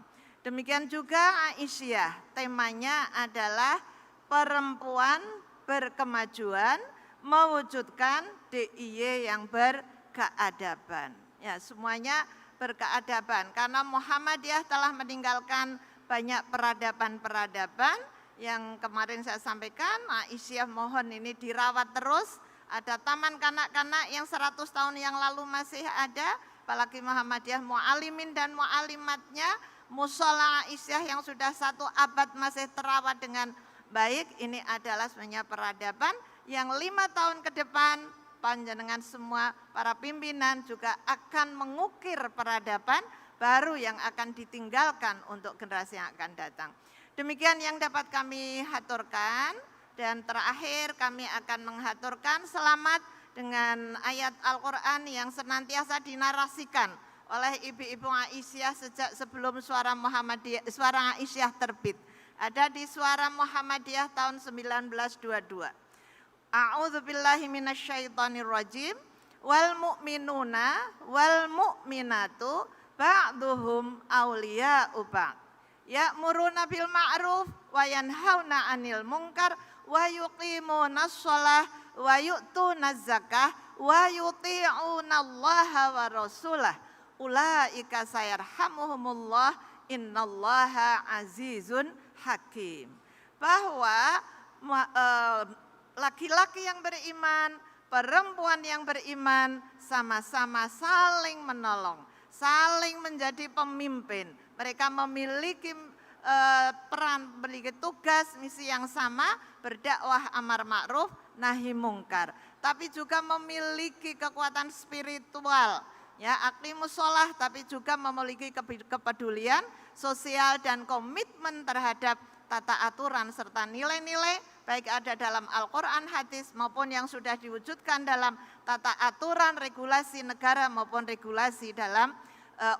Demikian juga Aisyah, temanya adalah perempuan berkemajuan, mewujudkan DIY yang berkeadaban. Ya, semuanya berkeadaban karena Muhammadiyah telah meninggalkan banyak peradaban-peradaban yang kemarin saya sampaikan. Aisyah mohon ini dirawat terus. Ada taman kanak-kanak yang 100 tahun yang lalu masih ada, apalagi Muhammadiyah mu'alimin dan mu'alimatnya, musola Aisyah yang sudah 1 abad masih terawat dengan baik. Ini adalah sebenarnya peradaban yang 5 tahun ke depan panjenengan semua para pimpinan juga akan mengukir peradaban baru yang akan ditinggalkan untuk generasi yang akan datang. Demikian yang dapat kami haturkan, dan terakhir kami akan menghaturkan selamat dengan ayat Al-Quran yang senantiasa dinarasikan oleh ibu-ibu Aisyah sejak sebelum suara Aisyah terbit. Ada di Suara Muhammadiyah tahun 1922. A'udzu billahi minasyaitonir rajim. Wal mu'minuna wal mu'minatu ba'duhum awliya'u ba'd. Ya'muruna bil ma'ruf wa yanhauna 'anil munkar wa yuqimunas shalah wa yu'tunaz zakah wa yuti'unallaha wa rasulah. Ulaika sayarhamuhumullah innallaha azizun hakim. Bahwa laki-laki yang beriman, perempuan yang beriman sama-sama saling menolong, saling menjadi pemimpin. Mereka memiliki peran, memiliki tugas, misi yang sama, berdakwah amar ma'ruf, nahi mungkar. Tapi juga memiliki kekuatan spiritual, ya, aqimus sholah, tapi juga memiliki kepedulian sosial dan komitmen terhadap tata aturan serta nilai-nilai, baik ada dalam Al-Quran, hadis, maupun yang sudah diwujudkan dalam tata aturan regulasi negara maupun regulasi dalam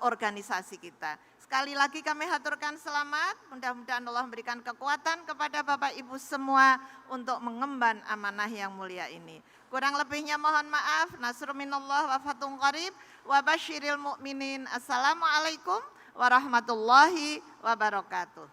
organisasi kita. Sekali lagi kami haturkan selamat, mudah-mudahan Allah memberikan kekuatan kepada Bapak Ibu semua untuk mengemban amanah yang mulia ini. Kurang lebihnya mohon maaf. Nasrun minallah wa fathun qarib wa basyiril mu'minin. Assalamualaikum warahmatullahi wabarakatuh.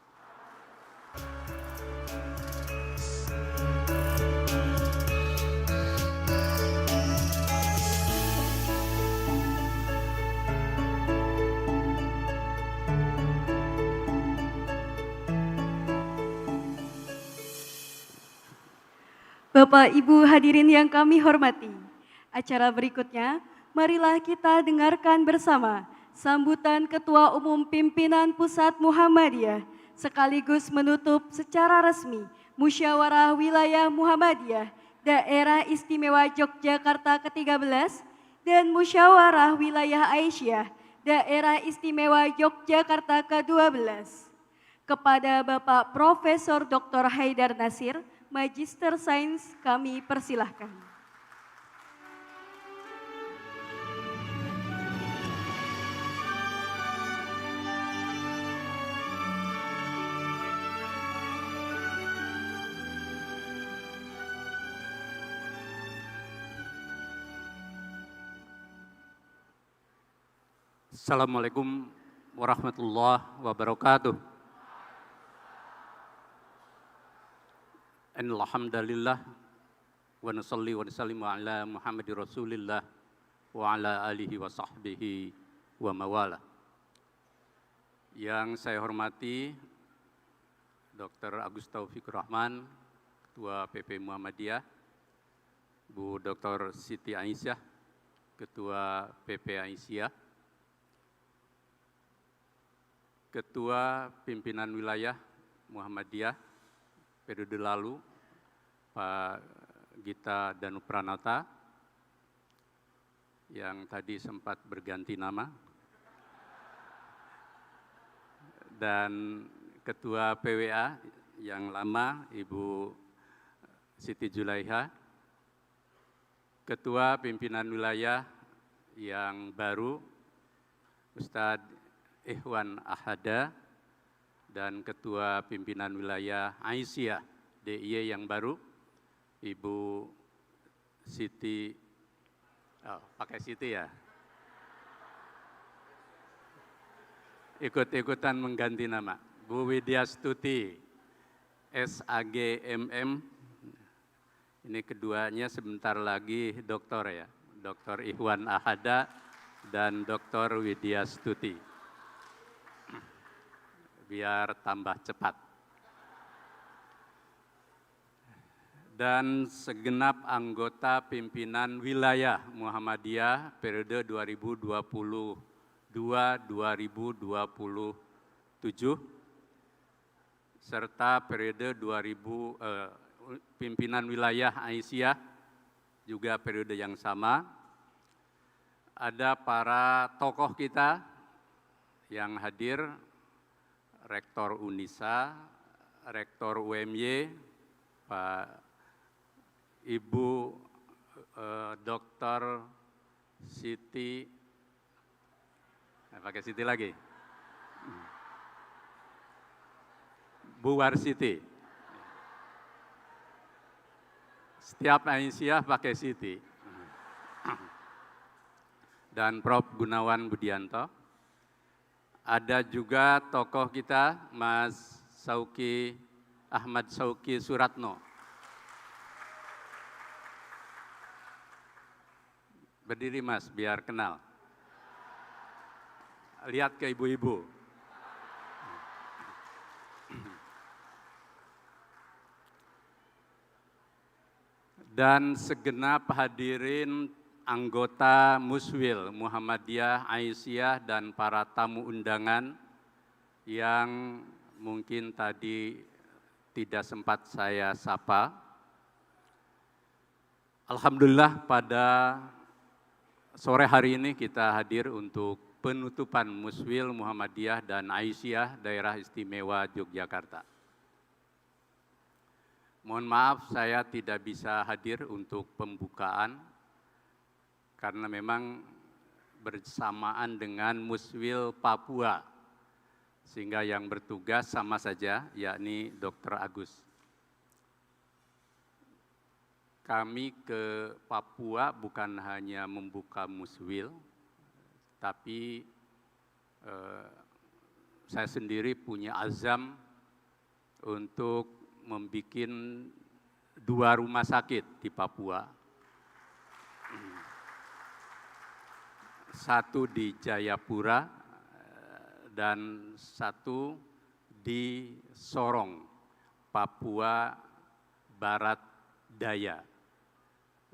Bapak Ibu hadirin yang kami hormati, acara berikutnya marilah kita dengarkan bersama sambutan Ketua Umum Pimpinan Pusat Muhammadiyah sekaligus menutup secara resmi Musyawarah Wilayah Muhammadiyah Daerah Istimewa Yogyakarta ke-13 dan Musyawarah Wilayah Aisyah Daerah Istimewa Yogyakarta ke-12. Kepada Bapak Profesor Dr. Haidar Nasir, Magister Sains, kami persilahkan. Assalamualaikum warahmatullahi wabarakatuh. Alhamdulillah wa nusalli wa nusallimu ala Muhammadir Rasulillah wa ala alihi wa sahbihi wa mawala. Yang saya hormati Dr. Agus Taufikur Rahman, Ketua PP Muhammadiyah, Bu Dr. Siti Aisyah, Ketua PP Aisyah, Ketua Pimpinan Wilayah Muhammadiyah periode lalu, Pak Gita Danupranata, yang tadi sempat berganti nama, dan Ketua PWA yang lama, Ibu Siti Julaiha, Ketua Pimpinan Wilayah yang baru, Ustadz Ikhwan Ahada, dan Ketua Pimpinan Wilayah Aisyah DIY yang baru, Ibu Siti, pakai Siti ya? Ikut-ikutan mengganti nama, Bu Widya Stuti, SAG MM, ini keduanya sebentar lagi doktor ya, Dr. Ikhwan Ahada dan Dr. Widya Stuti, biar tambah cepat. Dan segenap anggota pimpinan wilayah Muhammadiyah periode 2022-2027, serta periode pimpinan wilayah Aisyah juga periode yang sama. Ada para tokoh kita yang hadir, Rektor Unisa, Rektor UMY, Pak Ibu Dr. Siti, pakai Siti lagi, Bu Warsiti. Setiap Aisyah pakai Siti. Dan Prof. Gunawan Budianto. Ada juga tokoh kita, Mas Sauki, Ahmad Sauki Suratno. Berdiri Mas, biar kenal. Lihat ke ibu-ibu. Dan segenap hadirin anggota Muswil Muhammadiyah Aisyah dan para tamu undangan yang mungkin tadi tidak sempat saya sapa. Alhamdulillah pada sore hari ini kita hadir untuk penutupan Muswil Muhammadiyah dan Aisyah Daerah Istimewa Yogyakarta. Mohon maaf saya tidak bisa hadir untuk pembukaan karena memang bersamaan dengan Muswil Papua, sehingga yang bertugas sama saja, yakni Dr. Agus. Kami ke Papua bukan hanya membuka Muswil, tapi saya sendiri punya azam untuk membuat 2 rumah sakit di Papua. Satu di Jayapura dan satu di Sorong, Papua Barat Daya,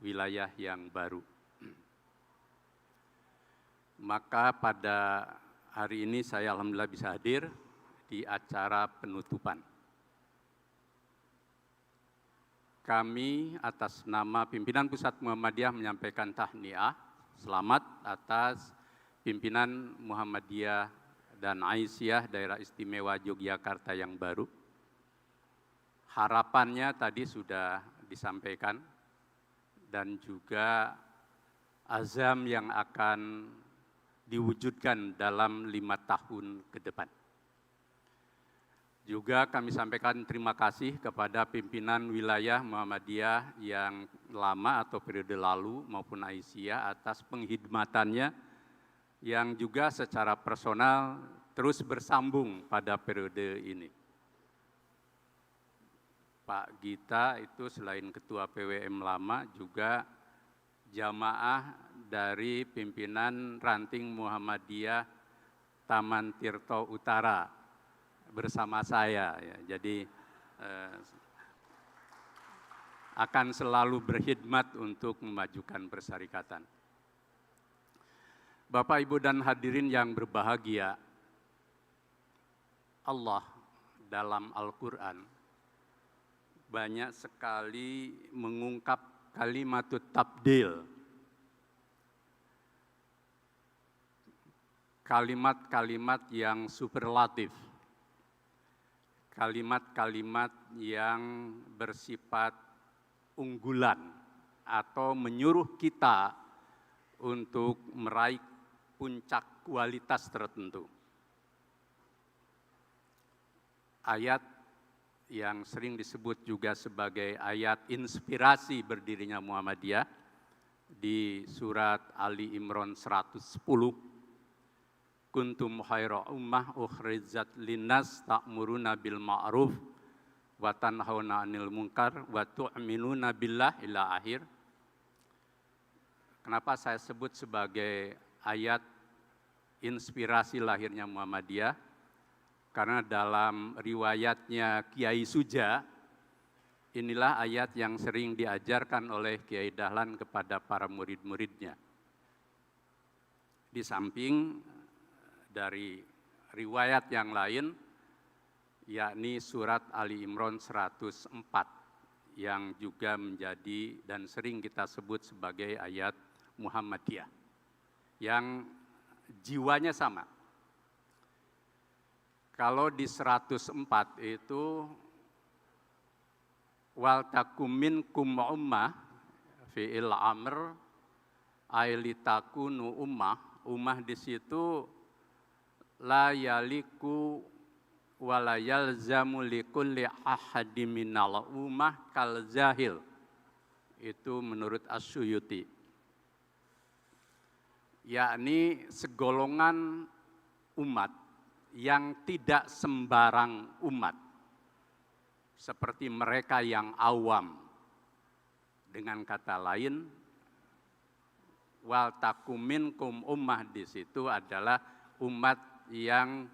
wilayah yang baru. Maka pada hari ini saya alhamdulillah bisa hadir di acara penutupan. Kami atas nama pimpinan Pusat Muhammadiyah menyampaikan tahniah, selamat atas pimpinan Muhammadiyah dan Aisyah Daerah Istimewa Yogyakarta yang baru. Harapannya tadi sudah disampaikan dan juga azam yang akan diwujudkan dalam 5 tahun ke depan. Juga kami sampaikan terima kasih kepada pimpinan wilayah Muhammadiyah yang lama atau periode lalu maupun Aisyah atas penghidmatannya yang juga secara personal terus bersambung pada periode ini. Pak Gita itu selain Ketua PWM lama juga jamaah dari pimpinan Ranting Muhammadiyah Taman Tirto Utara bersama saya. Ya. Jadi akan selalu berkhidmat untuk memajukan persyarikatan. Bapak, Ibu, dan hadirin yang berbahagia, Allah dalam Al-Quran banyak sekali mengungkap kalimatut tabdil. Kalimat-kalimat yang superlatif. Kalimat-kalimat yang bersifat unggulan atau menyuruh kita untuk meraih puncak kualitas tertentu. Ayat yang sering disebut juga sebagai ayat inspirasi berdirinya Muhammadiyah di surat Ali Imran 110. Kuntum khaira ummah ukhrijat linnas ta'muruna bil ma'ruf wa tanhauna 'anil munkar wa tu'minuna billah ila akhir. Kenapa saya sebut sebagai ayat inspirasi lahirnya Muhammadiyah? Karena dalam riwayatnya Kiai Suja, inilah ayat yang sering diajarkan oleh Kiai Dahlan kepada para murid-muridnya. Di samping dari riwayat yang lain, yakni surat Ali Imran 104, yang juga menjadi dan sering kita sebut sebagai ayat Muhammadiyah, yang jiwanya sama. Kalau di 104 itu wal takum minkum ummah fi'il amr ailitakunu ummah di situ la yaliku wala yalzamu likulli ahadim minal ummah kal zahil. Itu menurut As-Suyuti. Yakni segolongan umat yang tidak sembarang umat, seperti mereka yang awam. Dengan kata lain, wal takum minkum ummah di situ adalah umat yang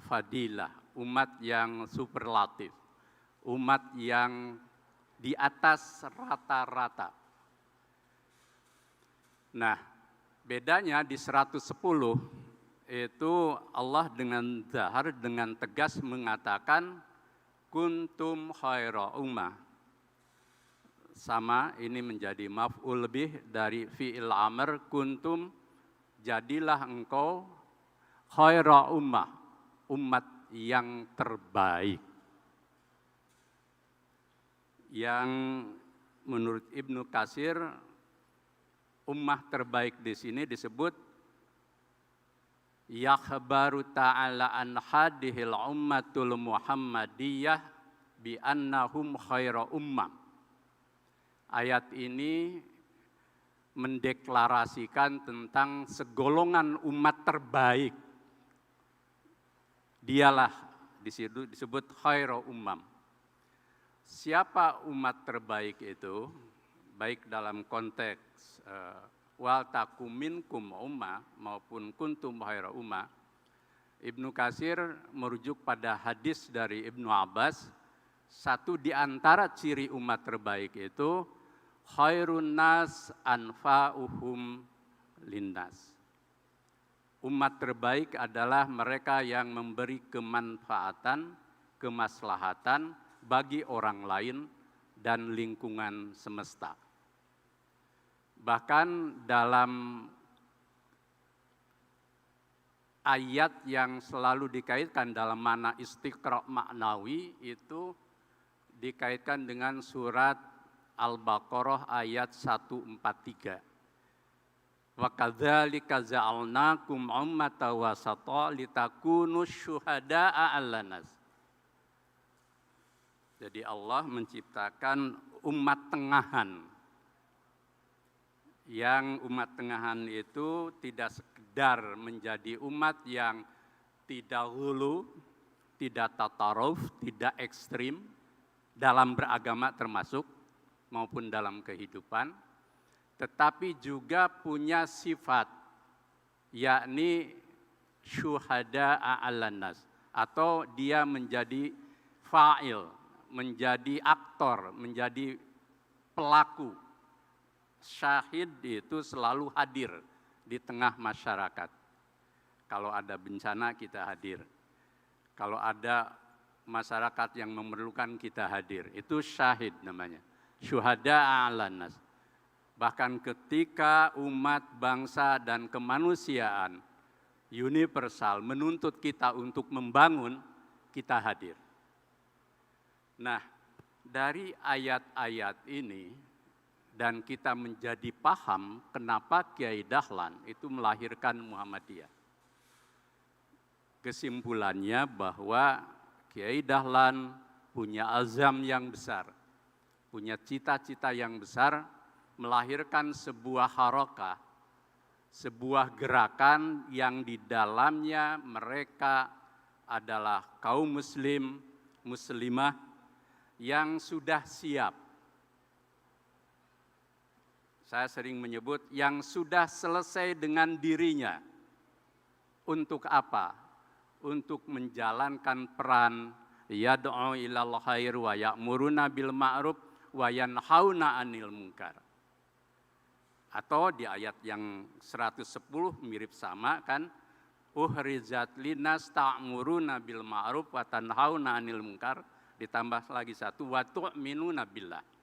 fadilah, umat yang superlatif, umat yang di atas rata-rata. Nah, bedanya di 110 itu Allah dengan zahar, dengan tegas mengatakan kuntum khaira ummah. Sama, ini menjadi maf'ul lebih dari fi'il amr kuntum, jadilah engkau khaira ummah, umat yang terbaik. Yang menurut Ibnu Katsir, ummah terbaik di sini disebut yakhbaru ta'ala an hadihil ummatul muhammadiyah bi annahum khaira ummah. Ayat ini mendeklarasikan tentang segolongan umat terbaik. Dialah disebut khaira ummah. Siapa umat terbaik itu? Baik dalam konteks wal takum minkum ummah maupun kuntum khaira ummah. Ibnu Katsir merujuk pada hadis dari Ibnu Abbas, satu di antara ciri umat terbaik itu khairun nas anfa'uhum linnas. Umat terbaik adalah mereka yang memberi kemanfaatan, kemaslahatan bagi orang lain dan lingkungan semesta. Bahkan dalam ayat yang selalu dikaitkan dalam makna istiqra' maknawi itu dikaitkan dengan surat Al-Baqarah ayat 143. Wa kadzalika ja'alnakum ummatan wasata litakunu syuhada'a 'alan nas. Jadi Allah menciptakan umat tengahan yang umat tengahan itu tidak sekedar menjadi umat yang tidak hulu, tidak tataruf, tidak ekstrim dalam beragama termasuk maupun dalam kehidupan, tetapi juga punya sifat, yakni syuhada a'alan nas, atau dia menjadi fa'il, menjadi aktor, menjadi pelaku. Syahid itu selalu hadir di tengah masyarakat. Kalau ada bencana kita hadir. Kalau ada masyarakat yang memerlukan kita hadir. Itu syahid namanya. Syuhada a'lan nas. Bahkan ketika umat, bangsa, dan kemanusiaan universal menuntut kita untuk membangun, kita hadir. Nah, dari ayat-ayat ini, dan kita menjadi paham kenapa Kiai Dahlan itu melahirkan Muhammadiyah. Kesimpulannya bahwa Kiai Dahlan punya azam yang besar, punya cita-cita yang besar, melahirkan sebuah harakah, sebuah gerakan yang di dalamnya mereka adalah kaum muslim, muslimah yang sudah siap. Saya sering menyebut yang sudah selesai dengan dirinya. Untuk apa? Untuk menjalankan peran yad'u ilal khair wa ya'muruna bil ma'ruf wa yanhauna 'anil munkar. Atau di ayat yang 110 mirip sama kan, uhrizat linas ta'muruna bil ma'ruf wa tanhauna 'anil munkar, ditambah lagi satu wa tu'minuna billah.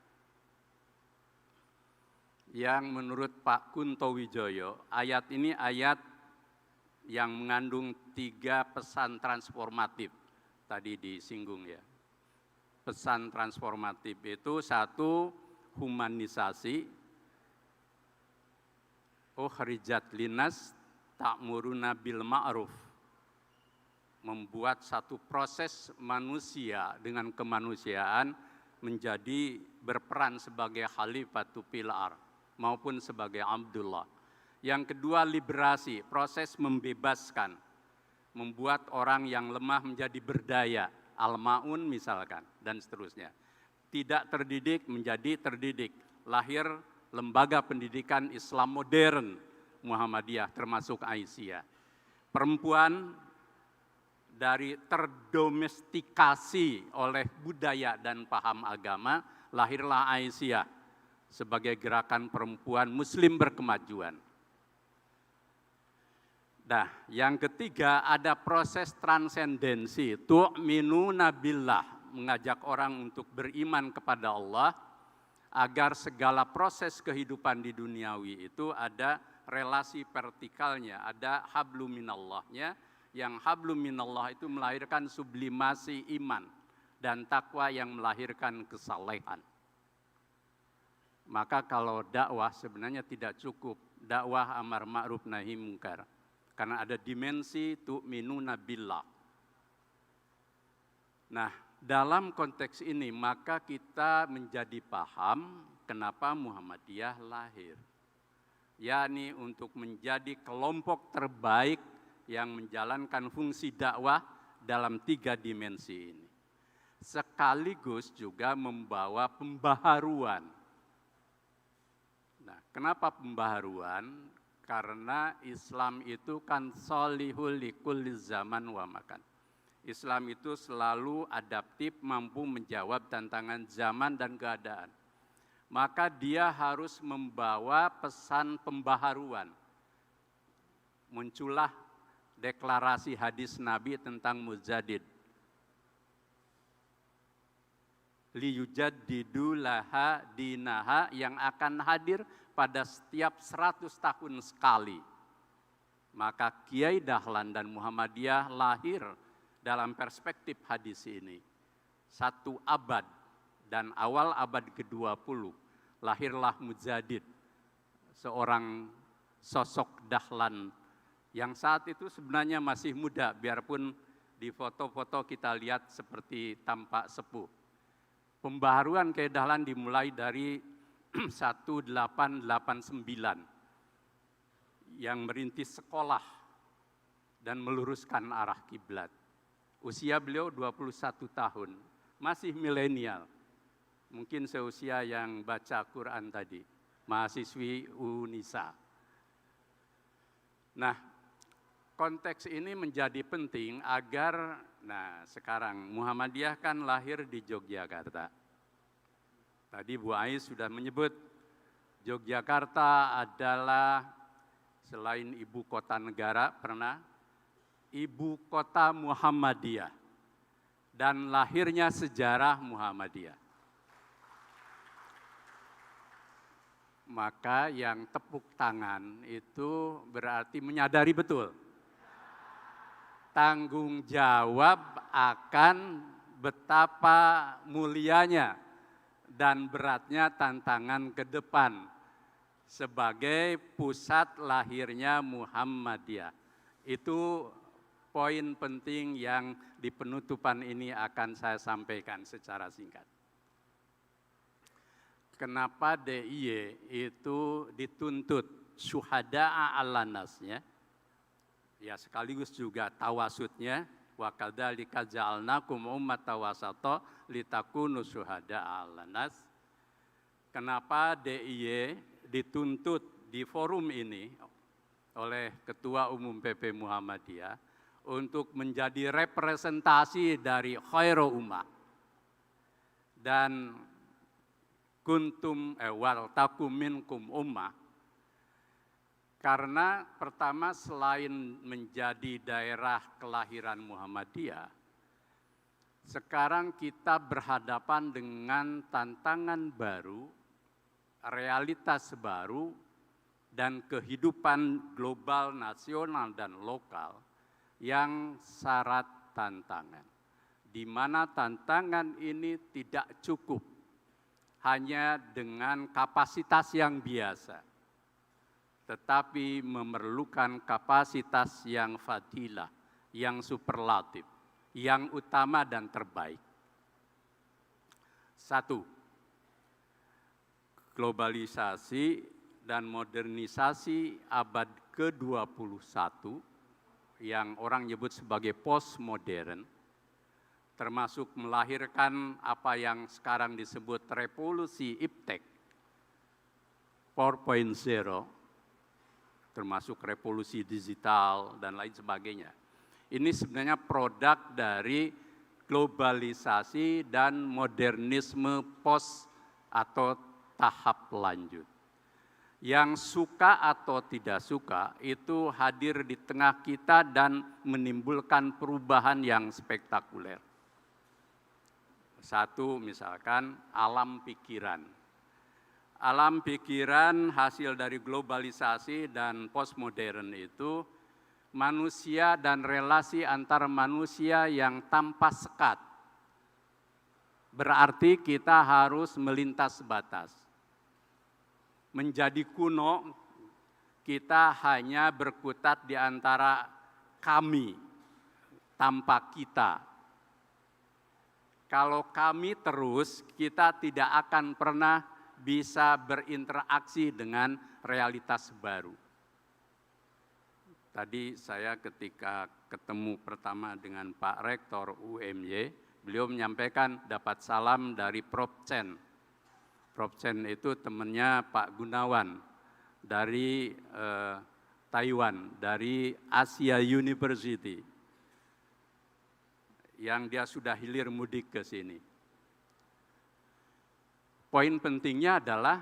Yang menurut Pak Kunto Wijoyo, ayat ini ayat yang mengandung 3 pesan transformatif. Tadi disinggung ya. Pesan transformatif itu 1, humanisasi. Ukhrijat linas ta'muruna bil ma'ruf. Membuat satu proses manusia dengan kemanusiaan menjadi berperan sebagai khalifatul fil ardh maupun sebagai Abdullah. Yang kedua, liberasi, proses membebaskan, membuat orang yang lemah menjadi berdaya, al-ma'un misalkan, dan seterusnya. Tidak terdidik menjadi terdidik, lahir lembaga pendidikan Islam modern Muhammadiyah termasuk Aisyah. Perempuan dari terdomestikasi oleh budaya dan paham agama, lahirlah Aisyah sebagai gerakan perempuan muslim berkemajuan. Nah, yang ketiga ada proses transendensi, tu'minuna billah, mengajak orang untuk beriman kepada Allah, agar segala proses kehidupan di duniawi itu ada relasi vertikalnya, ada hablum minallahnya, yang hablum minallah itu melahirkan sublimasi iman, dan takwa yang melahirkan kesalehan. Maka kalau dakwah sebenarnya tidak cukup dakwah amar ma'ruf nahi munkar, karena ada dimensi tu'minuna billah. Nah, dalam konteks ini maka kita menjadi paham kenapa Muhammadiyah lahir, yakni untuk menjadi kelompok terbaik yang menjalankan fungsi dakwah dalam 3 dimensi ini, sekaligus juga membawa pembaharuan. Nah, kenapa pembaharuan? Karena Islam itu kan sholihul likulli zaman wa makan. Islam itu selalu adaptif, mampu menjawab tantangan zaman dan keadaan. Maka dia harus membawa pesan pembaharuan. Muncullah deklarasi hadis Nabi tentang mujadid. Liyujaddidu laha dinaha, yang akan hadir pada setiap 100 tahun sekali. Maka Kiai Dahlan dan Muhammadiyah lahir dalam perspektif hadis ini. 1 abad dan awal abad ke-20 lahirlah Mujadid, seorang sosok Dahlan yang saat itu sebenarnya masih muda, biarpun di foto-foto kita lihat seperti tampak sepuh. Pembaharuan Kiai Dahlan dimulai dari 1889 yang merintis sekolah dan meluruskan arah kiblat. Usia beliau 21 tahun, masih milenial. Mungkin seusia yang baca Quran tadi, mahasiswi UNISA. Nah, konteks ini menjadi penting agar, sekarang Muhammadiyah kan lahir di Yogyakarta. Tadi Bu Ais sudah menyebut Yogyakarta adalah selain ibu kota negara, ibu kota Muhammadiyah dan lahirnya sejarah Muhammadiyah. Maka yang tepuk tangan itu berarti menyadari betul tanggung jawab akan betapa mulianya dan beratnya tantangan ke depan sebagai pusat lahirnya Muhammadiyah. Itu poin penting yang di penutupan ini akan saya sampaikan secara singkat. Kenapa DIY itu dituntut syuhada'a ala nasnya, ya sekaligus juga tawasudnya, wa kadzalika ja'alnakum ummatan wasata litakunu syuhada'a 'alan nas. Kenapa DIY dituntut di forum ini oleh Ketua Umum PP Muhammadiyah untuk menjadi representasi dari khairu ummah dan kuntum wal takum minkum ummah. Karena pertama, selain menjadi daerah kelahiran Muhammadiyah, sekarang kita berhadapan dengan tantangan baru, realitas baru, dan kehidupan global, nasional, dan lokal yang syarat tantangan. Di mana tantangan ini tidak cukup hanya dengan kapasitas yang biasa, tetapi memerlukan kapasitas yang fadilah, yang superlatif, yang utama dan terbaik. 1. Globalisasi dan modernisasi abad ke-21 yang orang nyebut sebagai postmodern, termasuk melahirkan apa yang sekarang disebut revolusi iptek 4.0, termasuk revolusi digital dan lain sebagainya. Ini sebenarnya produk dari globalisasi dan modernisme post atau tahap lanjut. Yang suka atau tidak suka itu hadir di tengah kita dan menimbulkan perubahan yang spektakuler. 1, misalkan alam pikiran. Alam pikiran hasil dari globalisasi dan postmodern itu manusia dan relasi antar manusia yang tanpa sekat. Berarti kita harus melintas batas. Menjadi kuno, kita hanya berkutat di antara kami tanpa kita. Kalau kami terus, kita tidak akan pernah bisa berinteraksi dengan realitas baru. Tadi saya ketika ketemu pertama dengan Pak Rektor UMY, beliau menyampaikan dapat salam dari Prof. Chen. Prof. Chen itu temannya Pak Gunawan dari Taiwan, dari Asia University, yang dia sudah hilir mudik ke sini. Poin pentingnya adalah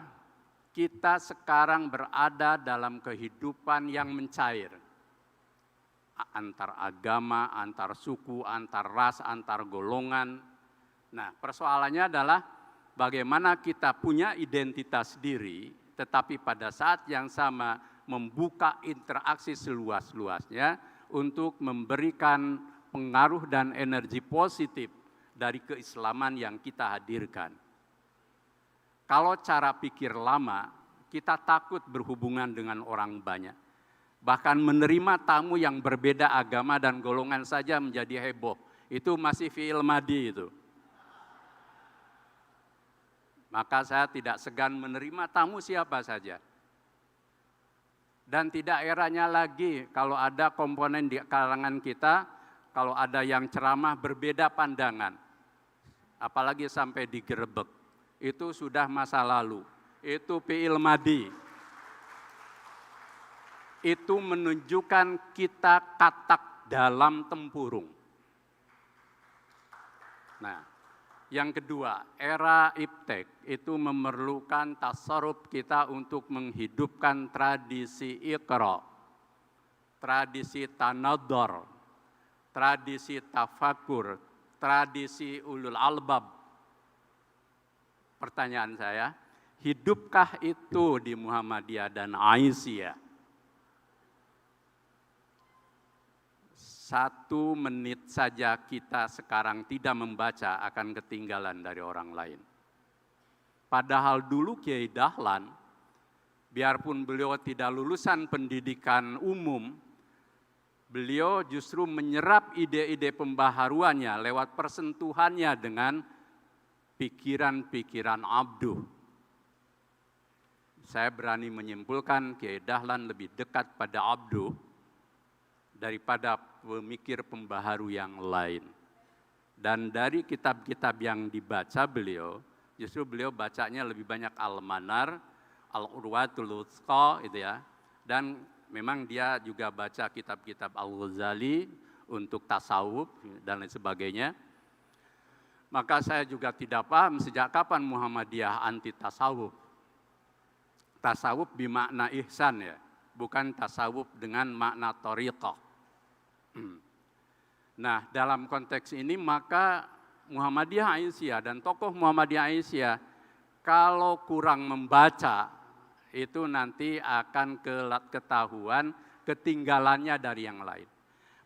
kita sekarang berada dalam kehidupan yang mencair. Antar agama, antar suku, antar ras, antar golongan. Nah, persoalannya adalah bagaimana kita punya identitas diri, tetapi pada saat yang sama membuka interaksi seluas-luasnya untuk memberikan pengaruh dan energi positif dari keislaman yang kita hadirkan. Kalau cara pikir lama, kita takut berhubungan dengan orang banyak. Bahkan menerima tamu yang berbeda agama dan golongan saja menjadi heboh. Itu masih fi'il madi itu. Maka saya tidak segan menerima tamu siapa saja. Dan tidak eranya lagi kalau ada komponen di kalangan kita, kalau ada yang ceramah berbeda pandangan, apalagi sampai digerebek, itu sudah masa lalu, itu fi'il madi. Itu menunjukkan kita katak dalam tempurung. Nah, yang kedua, era iptek itu memerlukan tasarruf kita untuk menghidupkan tradisi iqra, tradisi tanador, tradisi tafakur, tradisi ulul albab. Pertanyaan saya, hidupkah itu di Muhammadiyah dan Aisyah? 1 menit saja kita sekarang tidak membaca akan ketinggalan dari orang lain. Padahal dulu Kiai Dahlan, biarpun beliau tidak lulusan pendidikan umum, beliau justru menyerap ide-ide pembaharuannya lewat persentuhannya dengan pikiran-pikiran abduh. Saya berani menyimpulkan Kiai Dahlan lebih dekat pada abduh daripada pemikir pembaharu yang lain. Dan dari kitab-kitab yang dibaca beliau, justru beliau bacanya lebih banyak Al-Manar, Al-Urwatul Wuthqa, itu ya. Dan memang dia juga baca kitab-kitab Al-Ghazali untuk tasawuf dan lain sebagainya. Maka saya juga tidak paham sejak kapan Muhammadiyah anti tasawuf. Tasawuf bimakna ihsan ya, bukan tasawuf dengan makna thariqah. Nah, dalam konteks ini maka Muhammadiyah Aisyah dan tokoh Muhammadiyah Aisyah kalau kurang membaca itu nanti akan ketahuan ketinggalannya dari yang lain.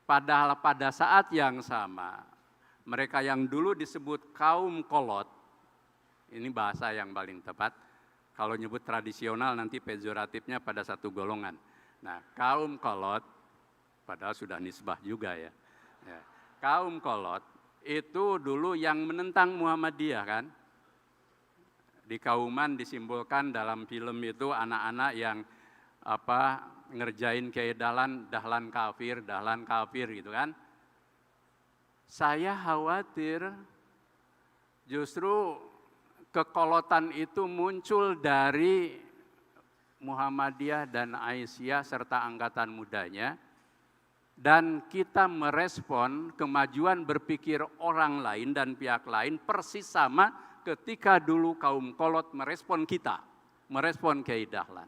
Padahal pada saat yang sama mereka yang dulu disebut kaum kolot, ini bahasa yang paling tepat, kalau nyebut tradisional nanti pejoratifnya pada satu golongan. Nah, kaum kolot, padahal sudah nisbah juga ya. Kaum kolot itu dulu yang menentang Muhammadiyah kan. Di Kauman disimbolkan dalam film itu anak-anak yang ngerjain Kiai Dahlan kafir gitu kan. Saya khawatir justru kekolotan itu muncul dari Muhammadiyah dan Aisyah serta angkatan mudanya, dan kita merespon kemajuan berpikir orang lain dan pihak lain persis sama ketika dulu kaum kolot merespon kita, merespon Kiai Dahlan.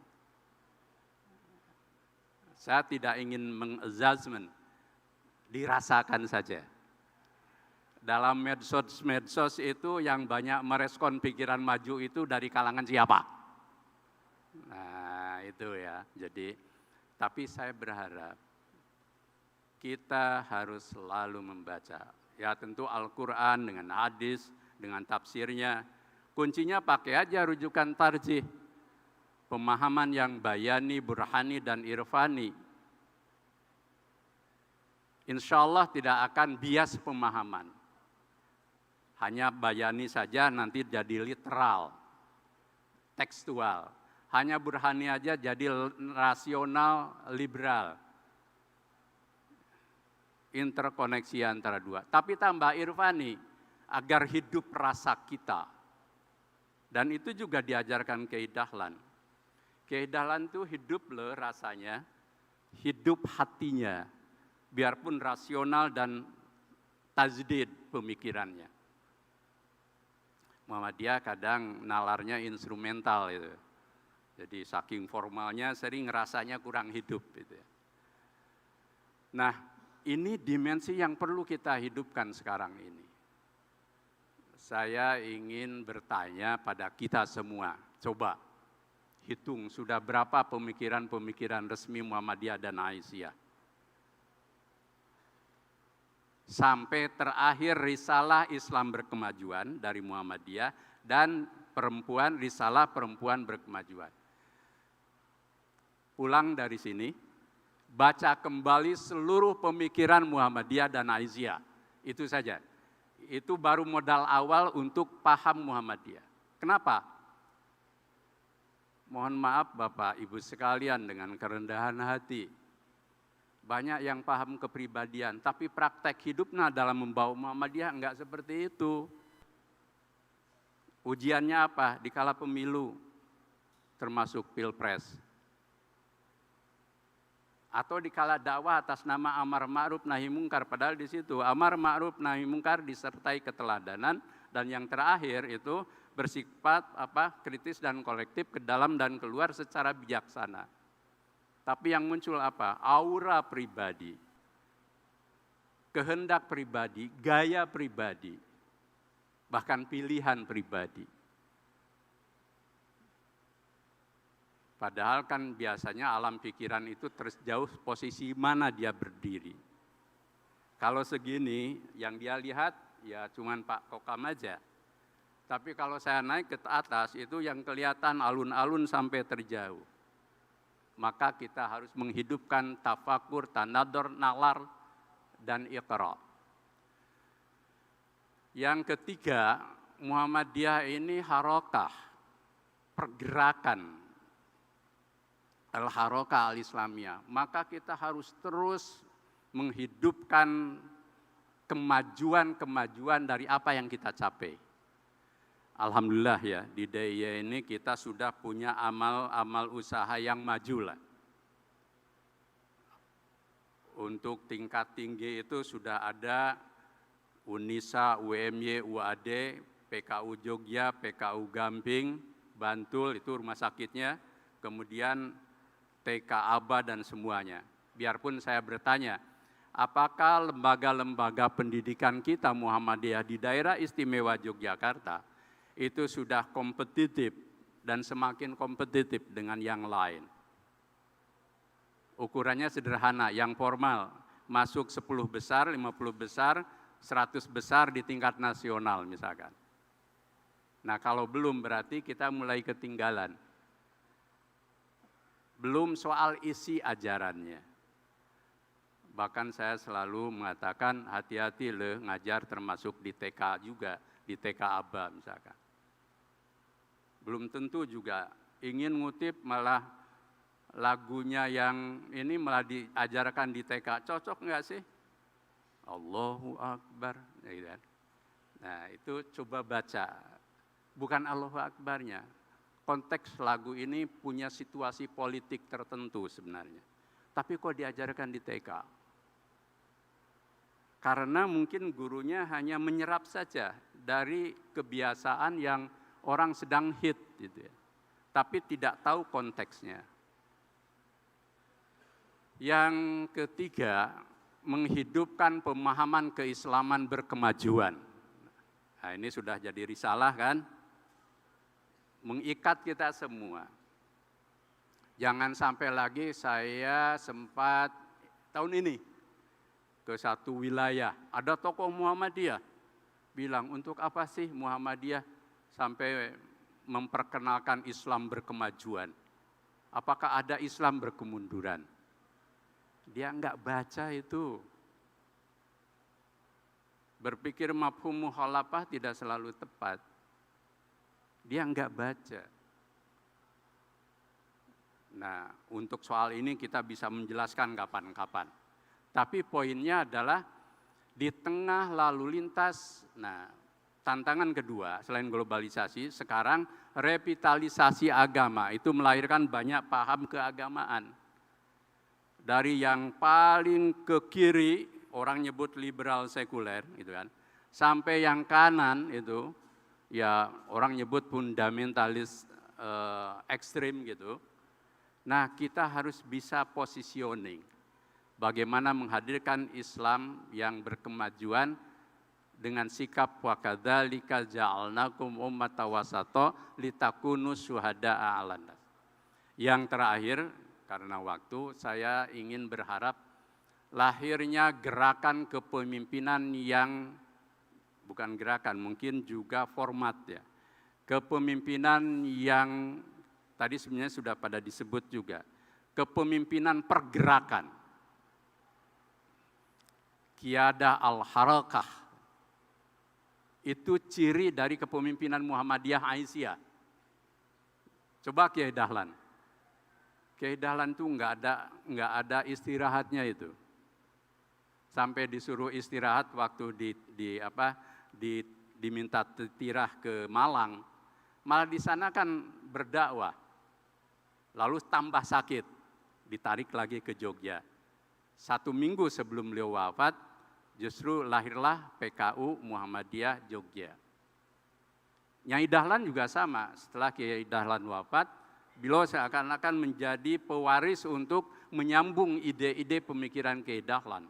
Saya tidak ingin meng-assessment, dirasakan saja. Dalam medsos itu yang banyak merespon pikiran maju itu dari kalangan siapa? Nah itu ya, jadi tapi saya berharap kita harus selalu membaca. Ya tentu Al-Quran dengan hadis, dengan tafsirnya. Kuncinya pakai aja rujukan tarjih. Pemahaman yang bayani, burhani, dan irfani. Insya Allah tidak akan bias pemahaman. Hanya bayani saja nanti jadi literal, tekstual. Hanya burhani aja jadi rasional, liberal. Interkoneksi antara dua. Tapi tambah irfani agar hidup rasa kita. Dan itu juga diajarkan Kiai Dahlan. Kiai Dahlan itu hidup loh rasanya, hidup hatinya. Biarpun rasional dan tajdid pemikirannya. Muhammadiyah kadang nalarnya instrumental itu. Jadi saking formalnya sering rasanya kurang hidup gitu ya. Nah, ini dimensi yang perlu kita hidupkan sekarang ini. Saya ingin bertanya pada kita semua, coba hitung sudah berapa pemikiran-pemikiran resmi Muhammadiyah dan Aisyah. Sampai terakhir risalah Islam berkemajuan dari Muhammadiyah dan risalah perempuan berkemajuan. Pulang dari sini, baca kembali seluruh pemikiran Muhammadiyah dan Aisyah. Itu saja. Itu baru modal awal untuk paham Muhammadiyah. Kenapa? Mohon maaf Bapak Ibu sekalian, dengan kerendahan hati. Banyak yang paham kepribadian, tapi praktek hidupnya dalam membawa Muhammadiyah enggak seperti itu. Ujiannya apa? Di kala pemilu, termasuk pilpres. Atau di kala dakwah atas nama amar ma'ruf nahi mungkar, padahal di situ amar ma'ruf nahi mungkar disertai keteladanan, dan yang terakhir itu bersifat kritis dan kolektif, ke dalam dan keluar secara bijaksana. Tapi yang muncul apa? Aura pribadi, kehendak pribadi, gaya pribadi, bahkan pilihan pribadi. Padahal kan biasanya alam pikiran itu terjauh posisi mana dia berdiri. Kalau segini, yang dia lihat ya cuman Pak Kokam aja. Tapi kalau saya naik ke atas, itu yang kelihatan alun-alun sampai terjauh. Maka kita harus menghidupkan tafakur, tanador, nalar, dan iqra. Yang ketiga, Muhammadiyah ini harokah, pergerakan, al-harokah al-islamiyah. Maka kita harus terus menghidupkan kemajuan-kemajuan dari apa yang kita capai. Alhamdulillah ya, di DIY ini kita sudah punya amal usaha yang maju lah. Untuk tingkat tinggi itu sudah ada UNISA, UMY, UAD, PKU Jogja, PKU Gamping, Bantul, itu rumah sakitnya, kemudian TK Aba dan semuanya. Biarpun saya bertanya, apakah lembaga-lembaga pendidikan kita Muhammadiyah di daerah istimewa Yogyakarta itu sudah kompetitif dan semakin kompetitif dengan yang lain? Ukurannya sederhana, yang formal, masuk 10 besar, 50 besar, 100 besar di tingkat nasional misalkan. Nah kalau belum berarti kita mulai ketinggalan. Belum soal isi ajarannya. Bahkan saya selalu mengatakan hati-hati loh ngajar termasuk di TK juga, di TK Aba misalkan. Belum tentu juga ingin ngutip malah lagunya yang ini malah diajarkan di TK, cocok enggak sih? Allahu Akbar. Nah itu coba baca, bukan Allahu Akbarnya. Konteks lagu ini punya situasi politik tertentu sebenarnya. Tapi kok diajarkan di TK? Karena mungkin gurunya hanya menyerap saja dari kebiasaan yang orang sedang hit gitu ya. Tapi tidak tahu konteksnya. Yang ketiga, menghidupkan pemahaman keislaman berkemajuan. Nah, ini sudah jadi risalah kan? Mengikat kita semua. Jangan sampai lagi saya sempat tahun ini ke satu wilayah, ada tokoh Muhammadiyah bilang, untuk apa sih Muhammadiyah sampai memperkenalkan Islam berkemajuan? Apakah ada Islam berkemunduran? Dia enggak baca itu. Berpikir mafhum mukhalafah tidak selalu tepat. Dia enggak baca. Nah, untuk soal ini kita bisa menjelaskan kapan-kapan. Tapi poinnya adalah di tengah lalu lintas, nah tantangan kedua selain globalisasi, sekarang revitalisasi agama itu melahirkan banyak paham keagamaan. Dari yang paling ke kiri, orang nyebut liberal sekuler, gitu kan, sampai yang kanan itu, ya orang nyebut fundamentalis ekstrim gitu. Nah kita harus bisa positioning, bagaimana menghadirkan Islam yang berkemajuan dengan sikap wa kadzalika ja'alnakum ummatan wasata litakunu syuhada'a 'alan nas. Yang terakhir, karena waktu, saya ingin berharap lahirnya gerakan kepemimpinan yang, bukan gerakan, mungkin juga format ya. Kepemimpinan yang tadi sebenarnya sudah pada disebut juga. Kepemimpinan pergerakan. Qiyadah al-harakah. Itu ciri dari kepemimpinan Muhammadiyah Aisyah. Coba Kiai Dahlan. Kiai Dahlan tuh nggak ada istirahatnya itu. Sampai disuruh istirahat waktu diminta tirah ke Malang. Malah di sana kan berdakwah. Lalu tambah sakit, ditarik lagi ke Jogja. 1 minggu sebelum beliau wafat, justru lahirlah PKU Muhammadiyah Jogja. Nyai Dahlan juga sama, setelah Kiai Dahlan wafat, beliau seakan-akan menjadi pewaris untuk menyambung ide-ide pemikiran Kiai Dahlan.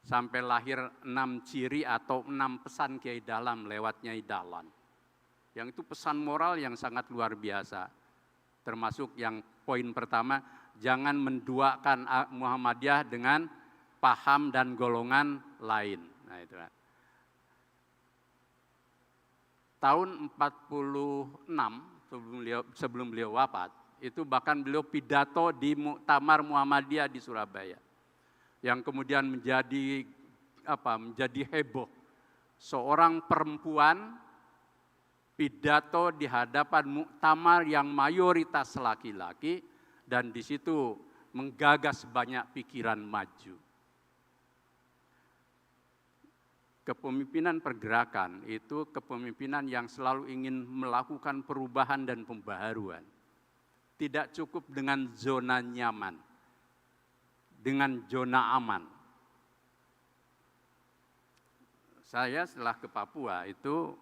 Sampai lahir 6 ciri atau 6 pesan Kiai Dahlan lewat Nyai Dahlan. Yang itu pesan moral yang sangat luar biasa. Termasuk yang poin pertama, jangan menduakan Muhammadiyah dengan paham dan golongan lain. Nah, itu kan. Tahun 46 sebelum beliau wafat, itu bahkan beliau pidato di Muktamar Muhammadiyah di Surabaya. Yang kemudian menjadi heboh. Seorang perempuan pidato di hadapan muktamar yang mayoritas laki-laki dan di situ menggagas banyak pikiran maju. Kepemimpinan pergerakan itu kepemimpinan yang selalu ingin melakukan perubahan dan pembaharuan. Tidak cukup dengan zona nyaman, dengan zona aman. Saya setelah ke Papua itu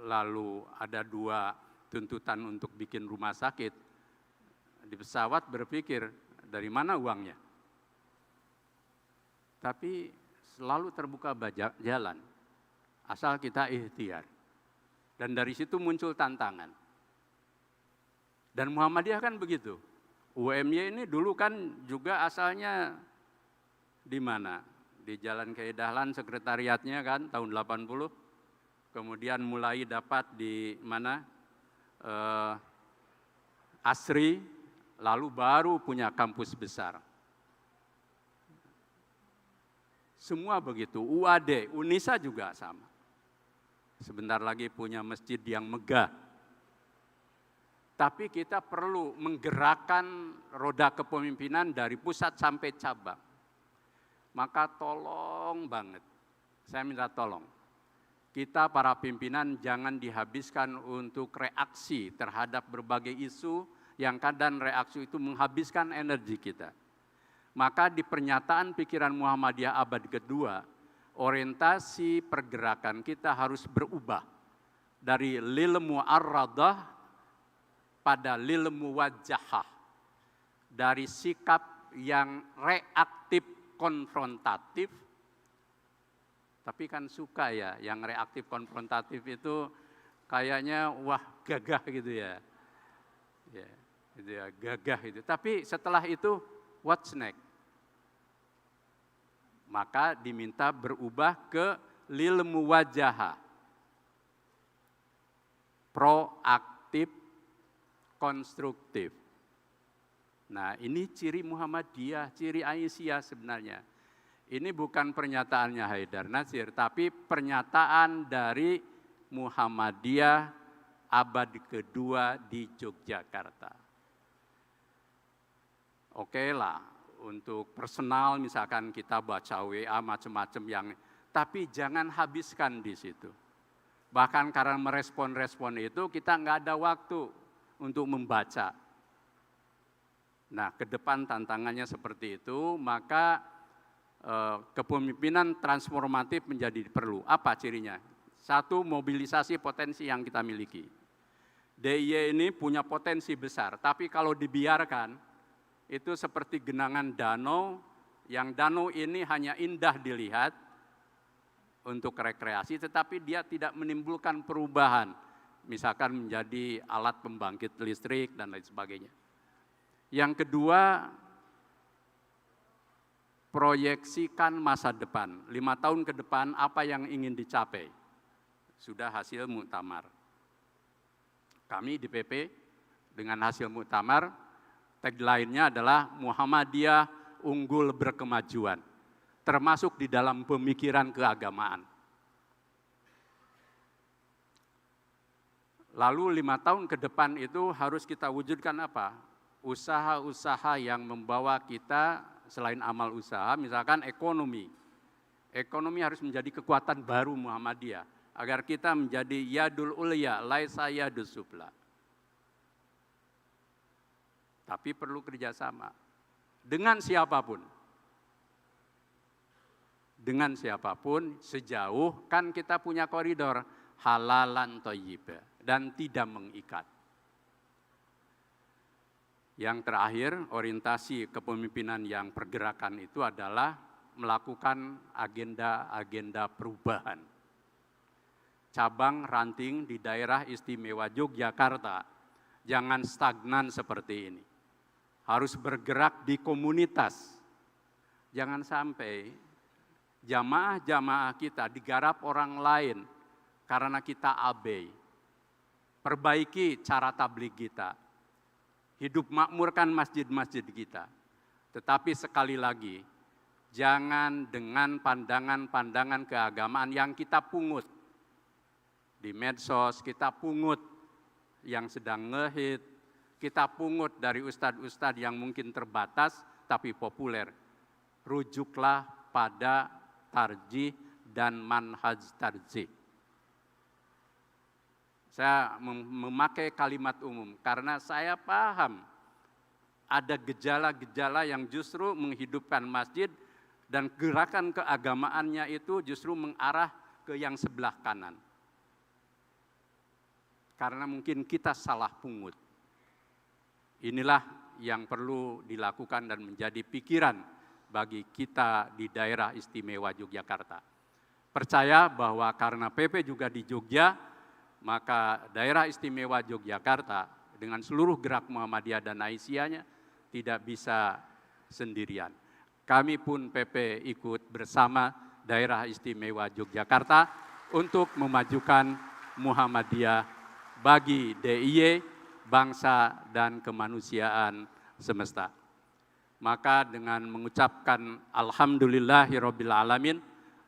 lalu ada 2 tuntutan untuk bikin rumah sakit. Di pesawat berpikir, dari mana uangnya? Tapi selalu terbuka jalan, asal kita ikhtiar. Dan dari situ muncul tantangan. Dan Muhammadiyah kan begitu. UMY ini dulu kan juga asalnya di mana? Di Jalan Kiai Dahlan, sekretariatnya kan tahun 80. Kemudian mulai dapat di mana? Asri, lalu baru punya kampus besar. Semua begitu, UAD, UNISA juga sama. Sebentar lagi punya masjid yang megah. Tapi kita perlu menggerakkan roda kepemimpinan dari pusat sampai cabang. Maka tolong banget, saya minta tolong. Kita para pimpinan jangan dihabiskan untuk reaksi terhadap berbagai isu yang kadang reaksi itu menghabiskan energi kita. Maka di pernyataan pikiran Muhammadiyah abad kedua, orientasi pergerakan kita harus berubah dari lil mu'arradah pada lil muwajjahah. Dari sikap yang reaktif konfrontatif, tapi kan suka ya, yang reaktif konfrontatif itu kayaknya wah gagah gitu ya. Ya, gitu ya, gagah itu. Tapi setelah itu what's next? Maka diminta berubah ke lil muwajjahah. Proaktif, konstruktif. Nah, ini ciri Muhammadiyah, ciri Aisyah sebenarnya. Ini bukan pernyataannya Haidar Nasir, tapi pernyataan dari Muhammadiyah abad kedua di Yogyakarta. Oke lah, untuk personal misalkan kita baca WA macam-macam yang, tapi jangan habiskan di situ. Bahkan karena merespon-respon itu kita nggak ada waktu untuk membaca. Nah, ke depan tantangannya seperti itu, maka kepemimpinan transformatif menjadi perlu. Apa cirinya? 1, mobilisasi potensi yang kita miliki. DIY ini punya potensi besar, tapi kalau dibiarkan, itu seperti genangan danau, yang danau ini hanya indah dilihat untuk rekreasi, tetapi dia tidak menimbulkan perubahan, misalkan menjadi alat pembangkit listrik dan lain sebagainya. Yang kedua, proyeksikan masa depan, 5 tahun ke depan apa yang ingin dicapai. Sudah hasil muktamar. Kami di PP dengan hasil muktamar, tagline-nya adalah Muhammadiyah unggul berkemajuan, termasuk di dalam pemikiran keagamaan. Lalu 5 tahun ke depan itu harus kita wujudkan apa? Usaha-usaha yang membawa kita selain amal usaha, misalkan ekonomi. Ekonomi harus menjadi kekuatan baru Muhammadiyah, agar kita menjadi yadul ulya, laisa yadus sufla. Tapi perlu kerjasama dengan siapapun. Dengan siapapun, sejauh kan kita punya koridor halalan thayyib dan tidak mengikat. Yang terakhir, orientasi kepemimpinan yang pergerakan itu adalah melakukan agenda-agenda perubahan. Cabang ranting di daerah istimewa Yogyakarta, jangan stagnan seperti ini. Harus bergerak di komunitas. Jangan sampai jamaah-jamaah kita digarap orang lain karena kita abai. Perbaiki cara tabligh kita. Hidup makmurkan masjid-masjid kita. Tetapi sekali lagi, jangan dengan pandangan-pandangan keagamaan yang kita pungut. Di medsos kita pungut yang sedang ngehit, kita pungut dari ustadz-ustadz yang mungkin terbatas tapi populer. Rujuklah pada tarjih dan manhaj tarjih. Saya memakai kalimat umum karena saya paham ada gejala-gejala yang justru menghidupkan masjid dan gerakan keagamaannya itu justru mengarah ke yang sebelah kanan. Karena mungkin kita salah pungut. Inilah yang perlu dilakukan dan menjadi pikiran bagi kita di daerah istimewa Yogyakarta. Percaya bahwa karena PP juga di Jogja, maka daerah istimewa Yogyakarta dengan seluruh gerak Muhammadiyah dan Aisyahnya tidak bisa sendirian. Kami pun PP ikut bersama daerah istimewa Yogyakarta untuk memajukan Muhammadiyah bagi DIY, bangsa dan kemanusiaan semesta. Maka dengan mengucapkan Alhamdulillahirabbil alamin,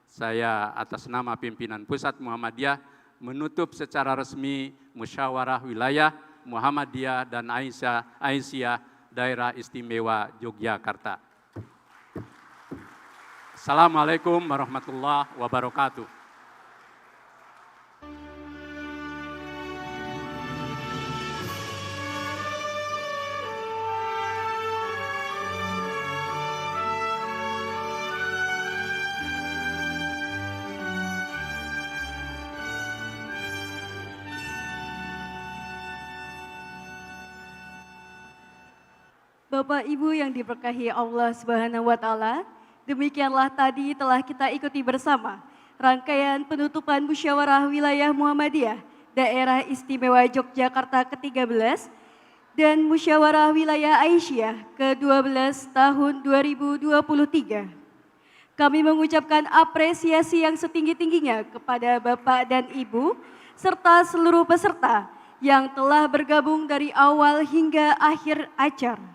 saya atas nama pimpinan Pusat Muhammadiyah menutup secara resmi musyawarah wilayah Muhammadiyah dan Aisyah Daerah Istimewa Yogyakarta. Assalamualaikum warahmatullahi wabarakatuh. Bapak Ibu yang diberkahi Allah Subhanahu wa taala, demikianlah tadi telah kita ikuti bersama rangkaian penutupan musyawarah wilayah Muhammadiyah Daerah Istimewa Yogyakarta ke-13 dan musyawarah wilayah Aisyah ke-12 tahun 2023. Kami mengucapkan apresiasi yang setinggi-tingginya kepada Bapak dan Ibu serta seluruh peserta yang telah bergabung dari awal hingga akhir acara.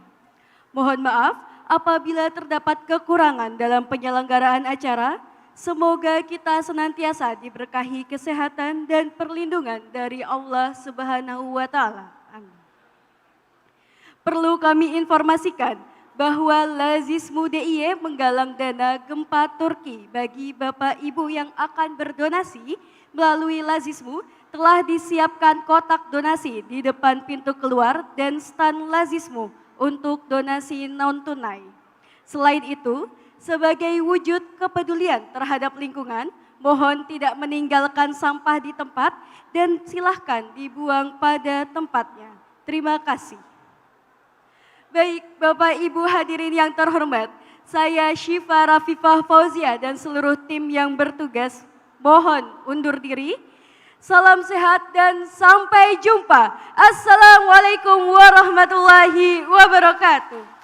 Mohon maaf apabila terdapat kekurangan dalam penyelenggaraan acara. Semoga kita senantiasa diberkahi kesehatan dan perlindungan dari Allah Subhanahu wa taala. Amin. Perlu kami informasikan bahwa Lazismu DIY menggalang dana gempa Turki bagi Bapak Ibu yang akan berdonasi melalui Lazismu. Telah disiapkan kotak donasi di depan pintu keluar dan stan Lazismu untuk donasi non-tunai. Selain itu, sebagai wujud kepedulian terhadap lingkungan, mohon tidak meninggalkan sampah di tempat dan silahkan dibuang pada tempatnya. Terima kasih. Baik, Bapak Ibu hadirin yang terhormat, saya Syifa Rafifah Fauzia dan seluruh tim yang bertugas mohon undur diri. Salam sehat dan sampai jumpa. Assalamualaikum warahmatullahi wabarakatuh.